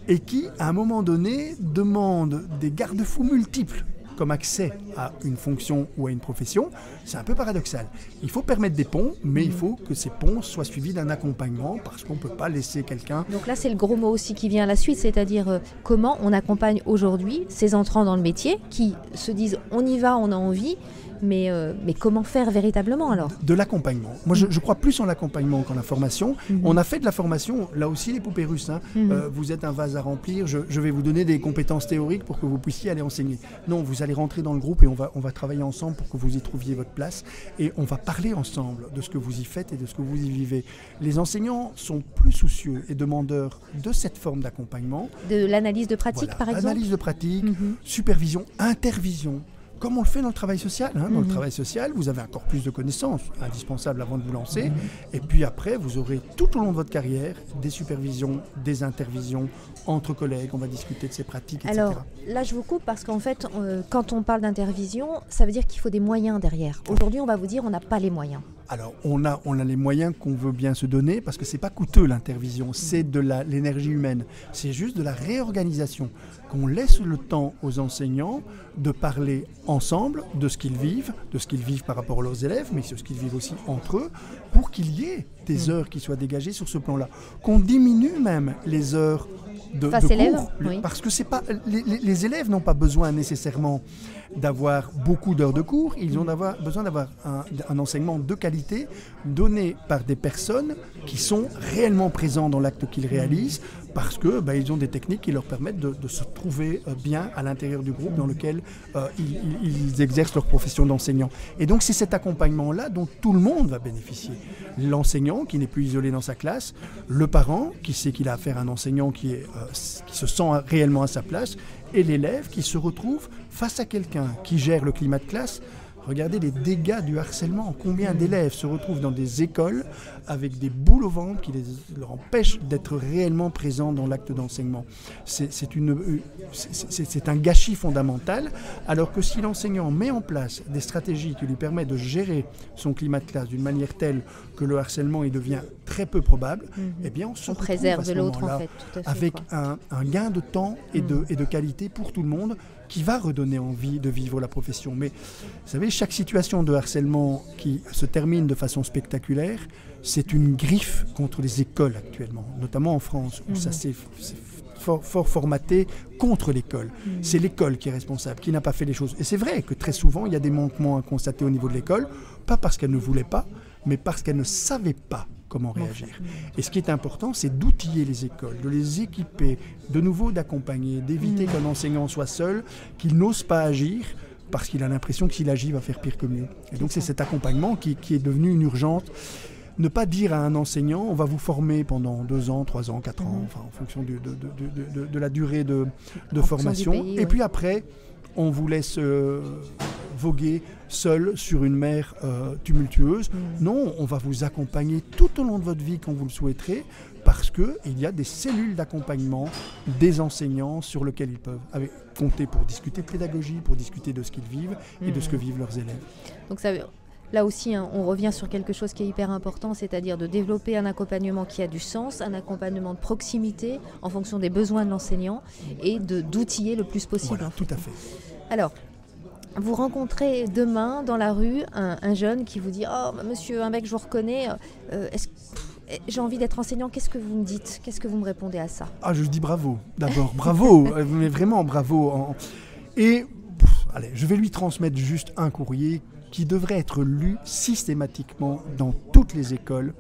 et qui, à un moment donné, demande des garde-fous multiples comme accès à une fonction ou à une profession. C'est un peu paradoxal. Il faut permettre des ponts, mais il faut que ces ponts soient suivis d'un accompagnement parce qu'on ne peut pas laisser quelqu'un... Donc là, c'est le gros mot aussi qui vient à la suite, c'est-à-dire comment on accompagne aujourd'hui ces entrants dans le métier qui se disent on y va, on a envie, mais comment faire véritablement alors? De l'accompagnement. Moi, je crois plus en l'accompagnement qu'en la formation. On a fait de la formation, là aussi les poupées russes. Vous êtes un vase à remplir, je vais vous donner des compétences théoriques pour que vous puissiez aller enseigner. Non, vous allez allez rentrer dans le groupe et on va travailler ensemble pour que vous y trouviez votre place et on va parler ensemble de ce que vous y faites et de ce que vous y vivez. Les enseignants sont plus soucieux et demandeurs de cette forme d'accompagnement. De l'analyse de pratique, par exemple. Analyse de pratique, supervision, intervision. Comme on le fait dans le travail social. Dans le travail social, vous avez encore plus de connaissances, indispensables avant de vous lancer. Et puis après, vous aurez tout au long de votre carrière des supervisions, des intervisions entre collègues. On va discuter de ces pratiques, etc. Alors là, je vous coupe parce qu'en fait, quand on parle d'intervision, ça veut dire qu'il faut des moyens derrière. Aujourd'hui, on va vous dire on n'a pas les moyens. Alors, on a les moyens qu'on veut bien se donner parce que c'est pas coûteux l'intervision, c'est de l'énergie humaine. C'est juste de la réorganisation. Qu'on laisse le temps aux enseignants de parler ensemble de ce qu'ils vivent par rapport à leurs élèves, mais de ce qu'ils vivent aussi entre eux, pour qu'il y ait des heures qui soient dégagées sur ce plan-là. Qu'on diminue même les heures de cours, parce que c'est pas, les élèves n'ont pas besoin nécessairement d'avoir beaucoup d'heures de cours, ils ont besoin d'avoir un enseignement de qualité donné par des personnes qui sont réellement présents dans l'acte qu'ils réalisent, parce que ils ont des techniques qui leur permettent de se trouver bien à l'intérieur du groupe dans lequel ils exercent leur profession d'enseignant. Et donc c'est cet accompagnement-là dont tout le monde va bénéficier. L'enseignant qui n'est plus isolé dans sa classe, le parent qui sait qu'il a affaire à un enseignant qui se sent réellement à sa place, et l'élève qui se retrouve face à quelqu'un qui gère le climat de classe. Regardez les dégâts du harcèlement. Combien d'élèves se retrouvent dans des écoles avec des boules au ventre qui leur empêchent d'être réellement présents dans l'acte d'enseignement. C'est un gâchis fondamental, alors que si l'enseignant met en place des stratégies qui lui permettent de gérer son climat de classe d'une manière telle que le harcèlement il devient très peu probable, eh bien on préserve l'autre en fait, tout à fait, avec un gain de temps et de qualité pour tout le monde, qui va redonner envie de vivre la profession. Mais vous savez, chaque situation de harcèlement qui se termine de façon spectaculaire, c'est une griffe contre les écoles actuellement, notamment en France, où ça s'est fort formaté contre l'école. C'est l'école qui est responsable, qui n'a pas fait les choses. Et c'est vrai que très souvent, il y a des manquements à constater au niveau de l'école, pas parce qu'elle ne voulait pas, mais parce qu'elle ne savait pas comment réagir. Et ce qui est important, c'est d'outiller les écoles, de les équiper, de nouveau d'accompagner, d'éviter qu'un enseignant soit seul, qu'il n'ose pas agir, parce qu'il a l'impression que s'il agit, il va faire pire que mieux. Et donc c'est cet accompagnement qui est devenu une urgence. Ne pas dire à un enseignant, on va vous former pendant 2 ans, 3 ans, 4 ans, enfin, en fonction de la durée de formation. Pays, et puis après, on vous laisse voguer seul sur une mer tumultueuse. Non, on va vous accompagner tout au long de votre vie quand vous le souhaiterez, parce qu'il y a des cellules d'accompagnement des enseignants sur lesquelles ils peuvent compter pour discuter de pédagogie, pour discuter de ce qu'ils vivent et de ce que vivent leurs élèves. Donc ça, là aussi, on revient sur quelque chose qui est hyper important, c'est-à-dire de développer un accompagnement qui a du sens, un accompagnement de proximité en fonction des besoins de l'enseignant et d'outiller le plus possible. Voilà, tout à fait. Alors, vous rencontrez demain dans la rue un jeune qui vous dit « Oh, monsieur un mec, je vous reconnais, j'ai envie d'être enseignant, qu'est-ce que vous me dites? Qu'est-ce que vous me répondez à ça ?» Ah, je dis bravo, d'abord, bravo, mais vraiment bravo. Et allez, je vais lui transmettre juste un courrier qui devrait être lu systématiquement dans toutes les écoles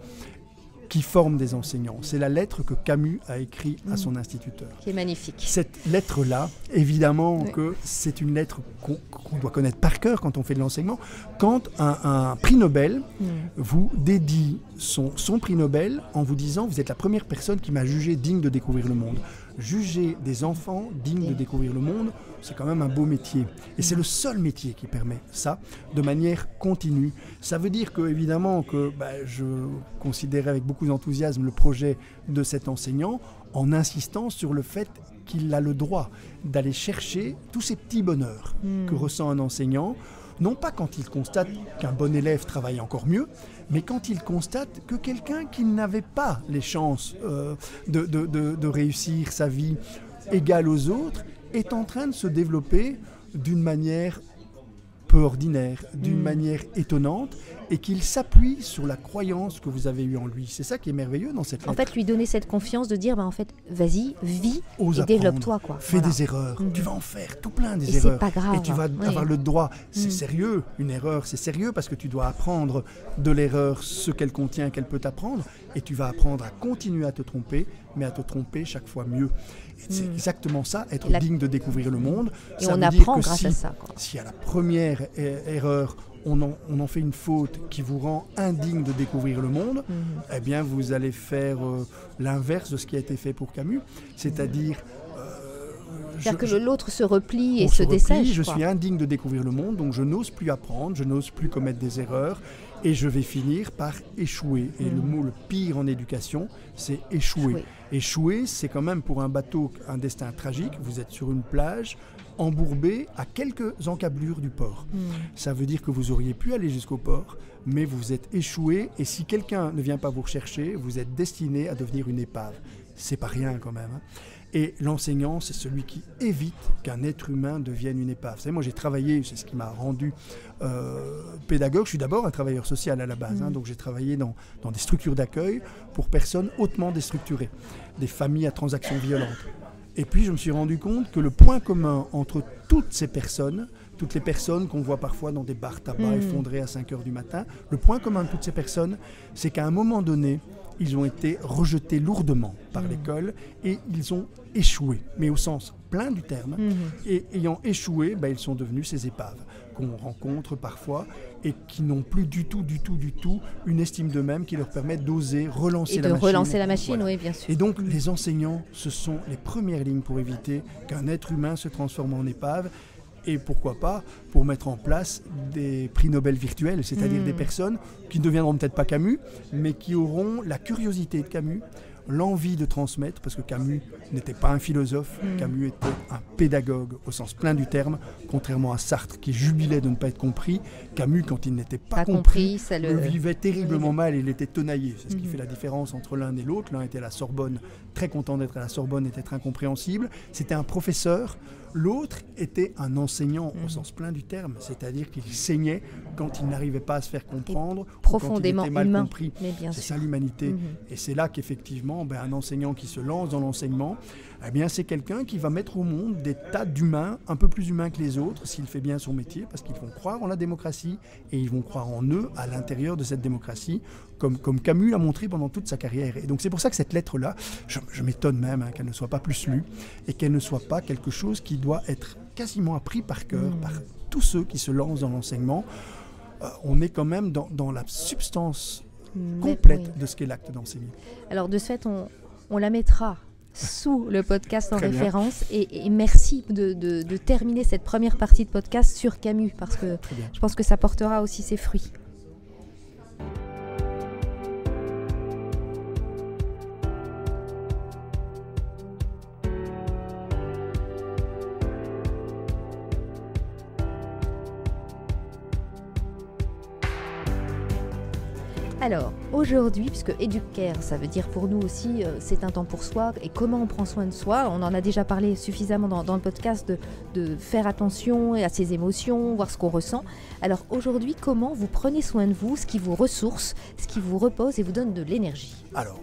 qui forment des enseignants. C'est la lettre que Camus a écrite à son instituteur. Qui est magnifique. Cette lettre-là, évidemment que c'est une lettre qu'on doit connaître par cœur quand on fait de l'enseignement. Quand un prix Nobel vous dédie son prix Nobel en vous disant « Vous êtes la première personne qui m'a jugé digne de découvrir le monde ». Juger des enfants dignes de découvrir le monde, c'est quand même un beau métier. Et c'est le seul métier qui permet ça de manière continue. Ça veut dire que, évidemment, que je considérais avec beaucoup d'enthousiasme le projet de cet enseignant en insistant sur le fait qu'il a le droit d'aller chercher tous ces petits bonheurs que ressent un enseignant, non pas quand il constate qu'un bon élève travaille encore mieux, mais quand il constate que quelqu'un qui n'avait pas les chances de réussir sa vie égale aux autres est en train de se développer d'une manière peu ordinaire, d'une manière étonnante, et qu'il s'appuie sur la croyance que vous avez eue en lui. C'est ça qui est merveilleux dans cette lettre. En fait, lui donner cette confiance de dire, en fait, vas-y, vis et développe-toi. Fais des erreurs. Tu vas en faire tout plein des erreurs. C'est pas grave. Et tu vas avoir le droit. C'est sérieux, une erreur, c'est sérieux parce que tu dois apprendre de l'erreur ce qu'elle contient, qu'elle peut t'apprendre, et tu vas apprendre à continuer à te tromper mais à te tromper chaque fois mieux. Et c'est exactement ça, être digne de découvrir le monde. Et ça on veut apprend dire que grâce à ça. si à la première erreur, on en fait une faute qui vous rend indigne de découvrir le monde, eh bien vous allez faire l'inverse de ce qui a été fait pour Camus, c'est-à-dire... C'est-à-dire que l'autre se replie et se dessèche. Je suis indigne de découvrir le monde, donc je n'ose plus apprendre, je n'ose plus commettre des erreurs et je vais finir par échouer. Et le mot le pire en éducation, c'est échouer. Échouer, c'est quand même pour un bateau un destin tragique. Vous êtes sur une plage, embourbé à quelques encablures du port. Ça veut dire que vous auriez pu aller jusqu'au port, mais vous êtes échoué et si quelqu'un ne vient pas vous rechercher, vous êtes destiné à devenir une épave. C'est pas rien quand même. Et l'enseignant, c'est celui qui évite qu'un être humain devienne une épave. Vous savez, moi j'ai travaillé, c'est ce qui m'a rendu pédagogue. Je suis d'abord un travailleur social à la base, donc j'ai travaillé dans des structures d'accueil pour personnes hautement déstructurées, des familles à transactions violentes. Et puis je me suis rendu compte que le point commun entre toutes ces personnes, toutes les personnes qu'on voit parfois dans des bars tabac effondrés à 5 h du matin, le point commun de toutes ces personnes, c'est qu'à un moment donné, ils ont été rejetés lourdement par l'école et ils ont échoué, mais au sens plein du terme. Et ayant échoué, ils sont devenus ces épaves qu'on rencontre parfois et qui n'ont plus du tout une estime d'eux-mêmes qui leur permet d'oser relancer la machine. Et de relancer la machine, oui, bien sûr. Et donc, les enseignants, ce sont les premières lignes pour éviter qu'un être humain se transforme en épave. Et pourquoi pas pour mettre en place des prix Nobel virtuels, c'est-à-dire des personnes qui ne deviendront peut-être pas Camus, mais qui auront la curiosité de Camus, l'envie de transmettre, parce que Camus n'était pas un philosophe, Camus était un pédagogue au sens plein du terme, contrairement à Sartre qui jubilait de ne pas être compris. Camus, quand il n'était pas compris, le vivait terriblement mal, il était tenaillé. C'est ce qui fait la différence entre l'un et l'autre. L'un était à la Sorbonne, très content d'être à la Sorbonne, était incompréhensible. C'était un professeur. L'autre était un enseignant au sens plein du terme, c'est-à-dire qu'il saignait quand il n'arrivait pas à se faire comprendre, profondément quand il était mal humain, compris. C'est ça l'humanité. Et c'est là qu'effectivement, un enseignant qui se lance dans l'enseignement, c'est quelqu'un qui va mettre au monde des tas d'humains, un peu plus humains que les autres, s'il fait bien son métier, parce qu'ils vont croire en la démocratie et ils vont croire en eux à l'intérieur de cette démocratie, comme Camus l'a montré pendant toute sa carrière. Et donc c'est pour ça que cette lettre-là, je m'étonne même qu'elle ne soit pas plus lue et qu'elle ne soit pas quelque chose qui doit être quasiment appris par cœur par tous ceux qui se lancent dans l'enseignement. On est quand même dans la substance complète de ce qu'est l'acte d'enseigner. Alors de ce fait, on la mettra sous le podcast en référence et merci de terminer cette première partie de podcast sur Camus parce que je pense que ça portera aussi ses fruits. Alors, aujourd'hui, puisque Educare, ça veut dire pour nous aussi, c'est un temps pour soi, et comment on prend soin de soi, on en a déjà parlé suffisamment dans le podcast de faire attention à ses émotions, voir ce qu'on ressent. Alors aujourd'hui, comment vous prenez soin de vous, ce qui vous ressource, ce qui vous repose et vous donne de l'énergie? Alors,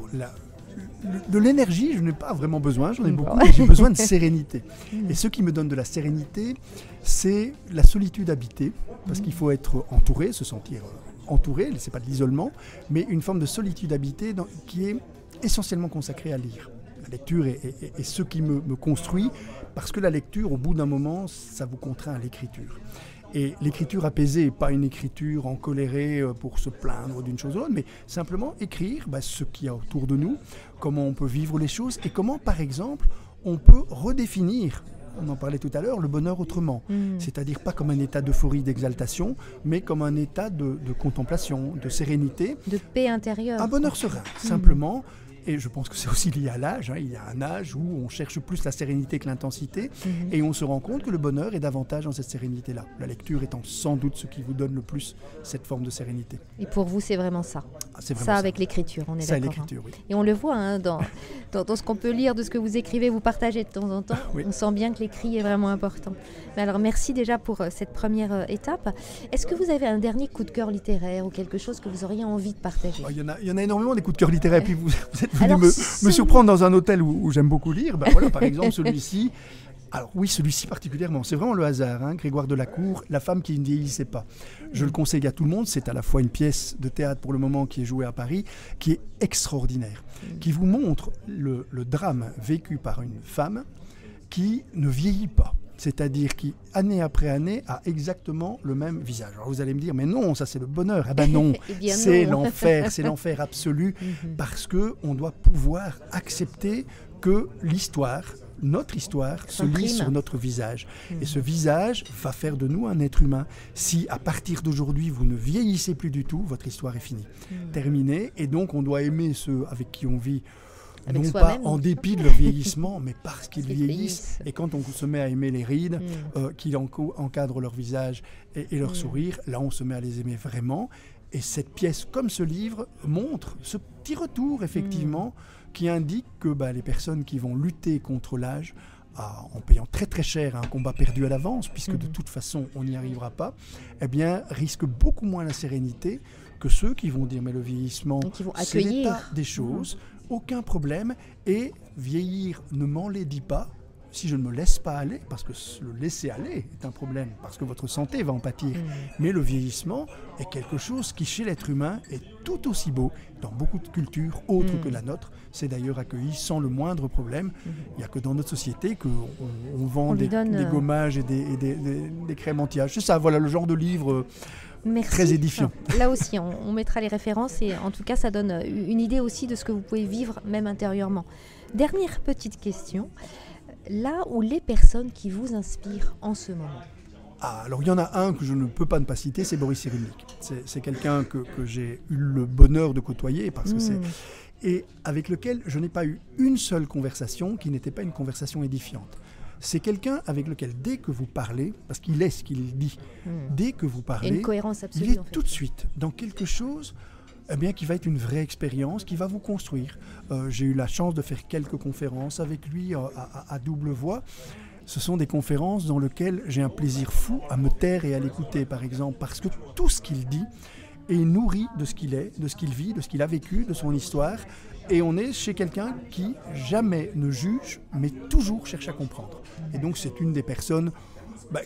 de l'énergie, je n'ai pas vraiment besoin, j'en ai beaucoup, mais j'ai besoin de sérénité. Et ce qui me donne de la sérénité, c'est la solitude habitée, parce qu'il faut être entouré, se sentir entouré, ce n'est pas de l'isolement, mais une forme de solitude habitée qui est essentiellement consacrée à lire. La lecture est ce qui me construit, parce que la lecture, au bout d'un moment, ça vous contraint à l'écriture. Et l'écriture apaisée, pas une écriture encolérée pour se plaindre d'une chose ou l'autre, mais simplement écrire ce qu'il y a autour de nous, comment on peut vivre les choses, et comment, par exemple, on peut redéfinir, on en parlait tout à l'heure, le bonheur autrement. C'est-à-dire pas comme un état d'euphorie, d'exaltation, mais comme un état de contemplation, de sérénité. De paix intérieure. Un bonheur serein, simplement. Et je pense que c'est aussi lié à l'âge. Il y a un âge où on cherche plus la sérénité que l'intensité. Et on se rend compte que le bonheur est davantage dans cette sérénité-là. La lecture étant sans doute ce qui vous donne le plus cette forme de sérénité. Et pour vous, c'est vraiment ça. C'est vraiment ça avec l'écriture, on est ça d'accord. L'écriture, oui. Et on le voit dans ce qu'on peut lire, de ce que vous écrivez, vous partagez de temps en temps. On sent bien que l'écrit est vraiment important. Mais alors, merci déjà pour cette première étape. Est-ce que vous avez un dernier coup de cœur littéraire ou quelque chose que vous auriez envie de partager? Il y en a énormément des coups de cœur littéraires. Puis vous êtes venu me surprendre dans un hôtel où j'aime beaucoup lire. Par exemple, celui-ci, Alors oui, celui-ci particulièrement, c'est vraiment le hasard, hein, Grégoire de la Cour, La femme qui ne vieillissait pas. Je le conseille à tout le monde, c'est à la fois une pièce de théâtre pour le moment qui est jouée à Paris, qui est extraordinaire, qui vous montre le drame vécu par une femme qui ne vieillit pas. C'est-à-dire qui, année après année, a exactement le même visage. Alors vous allez me dire, mais non, ça c'est le bonheur. Eh ben non, c'est l'enfer absolu, parce qu'on doit pouvoir accepter que l'histoire, notre histoire, se lit sur notre visage. Et ce visage va faire de nous un être humain. Si à partir d'aujourd'hui, vous ne vieillissez plus du tout, votre histoire est finie, terminée. Et donc on doit aimer ceux avec qui on vit, non pas en dépit de leur vieillissement, mais parce qu'ils vieillissent. Et quand on se met à aimer les rides, qui encadrent leur visage et leur sourire, là on se met à les aimer vraiment. Et cette pièce, comme ce livre, montre ce petit retour, effectivement, qui indique que les personnes qui vont lutter contre l'âge, en payant très très cher un combat perdu à l'avance, puisque de toute façon on n'y arrivera pas, eh bien risquent beaucoup moins la sérénité que ceux qui vont dire mais le vieillissement, c'est l'état des choses, aucun problème, et vieillir ne m'enlaidit pas si je ne me laisse pas aller, parce que le laisser aller est un problème, parce que votre santé va en pâtir. Mais le vieillissement est quelque chose qui, chez l'être humain, est tout aussi beau dans beaucoup de cultures autres que la nôtre. C'est d'ailleurs accueilli sans le moindre problème. Il n'y a que dans notre société qu'on vend des gommages et des crèmes anti-âge. C'est ça, voilà le genre de livre très édifiant. Là aussi, on mettra les références et en tout cas, ça donne une idée aussi de ce que vous pouvez vivre même intérieurement. Dernière petite question. Là où les personnes qui vous inspirent en ce moment? Alors il y en a un que je ne peux pas ne pas citer, c'est Boris Cyrulnik. C'est quelqu'un que j'ai eu le bonheur de côtoyer, parce que et avec lequel je n'ai pas eu une seule conversation qui n'était pas une conversation édifiante. C'est quelqu'un avec lequel, dès que vous parlez, parce qu'il est ce qu'il dit, dès que vous parlez, une cohérence absolue, il est tout de suite dans quelque chose qui va être une vraie expérience, qui va vous construire. J'ai eu la chance de faire quelques conférences avec lui à double voix. Ce sont des conférences dans lesquelles j'ai un plaisir fou à me taire et à l'écouter, par exemple, parce que tout ce qu'il dit est nourri de ce qu'il est, de ce qu'il vit, de ce qu'il a vécu, de son histoire. Et on est chez quelqu'un qui jamais ne juge, mais toujours cherche à comprendre. Et donc c'est une des personnes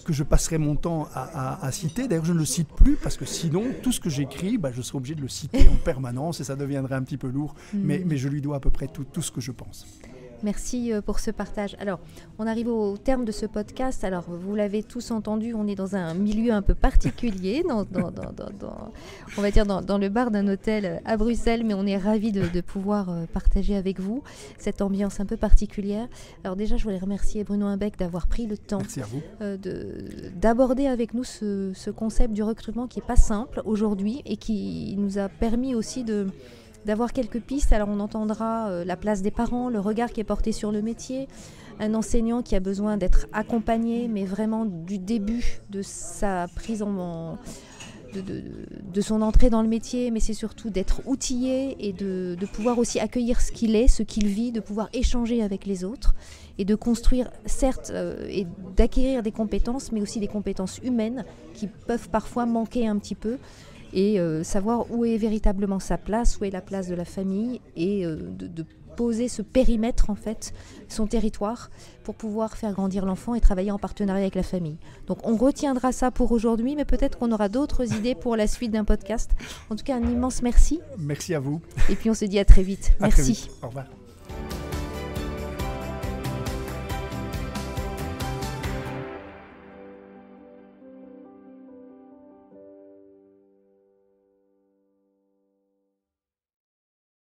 que je passerai mon temps à citer. D'ailleurs, je ne le cite plus parce que sinon, tout ce que j'écris, je serai obligé de le citer en permanence et ça deviendrait un petit peu lourd. Mais je lui dois à peu près tout ce que je pense. Merci pour ce partage. Alors, on arrive au terme de ce podcast. Alors, vous l'avez tous entendu, on est dans un milieu un peu particulier, on va dire dans le bar d'un hôtel à Bruxelles, mais on est ravis de pouvoir partager avec vous cette ambiance un peu particulière. Alors déjà, je voulais remercier Bruno Imbeck d'avoir pris le temps d'aborder avec nous ce concept du recrutement qui n'est pas simple aujourd'hui et qui nous a permis aussi d'avoir quelques pistes. Alors on entendra la place des parents, le regard qui est porté sur le métier, un enseignant qui a besoin d'être accompagné, mais vraiment du début de sa prise de son entrée dans le métier, mais c'est surtout d'être outillé et de pouvoir aussi accueillir ce qu'il est, ce qu'il vit, de pouvoir échanger avec les autres et de construire, certes, et d'acquérir des compétences, mais aussi des compétences humaines qui peuvent parfois manquer un petit peu. Et savoir où est véritablement sa place, où est la place de la famille, et de poser ce périmètre, en fait, son territoire, pour pouvoir faire grandir l'enfant et travailler en partenariat avec la famille. Donc on retiendra ça pour aujourd'hui, mais peut-être qu'on aura d'autres idées pour la suite d'un podcast. En tout cas, un immense merci. Merci à vous. Et puis on se dit à très vite. Merci. Très vite. Au revoir.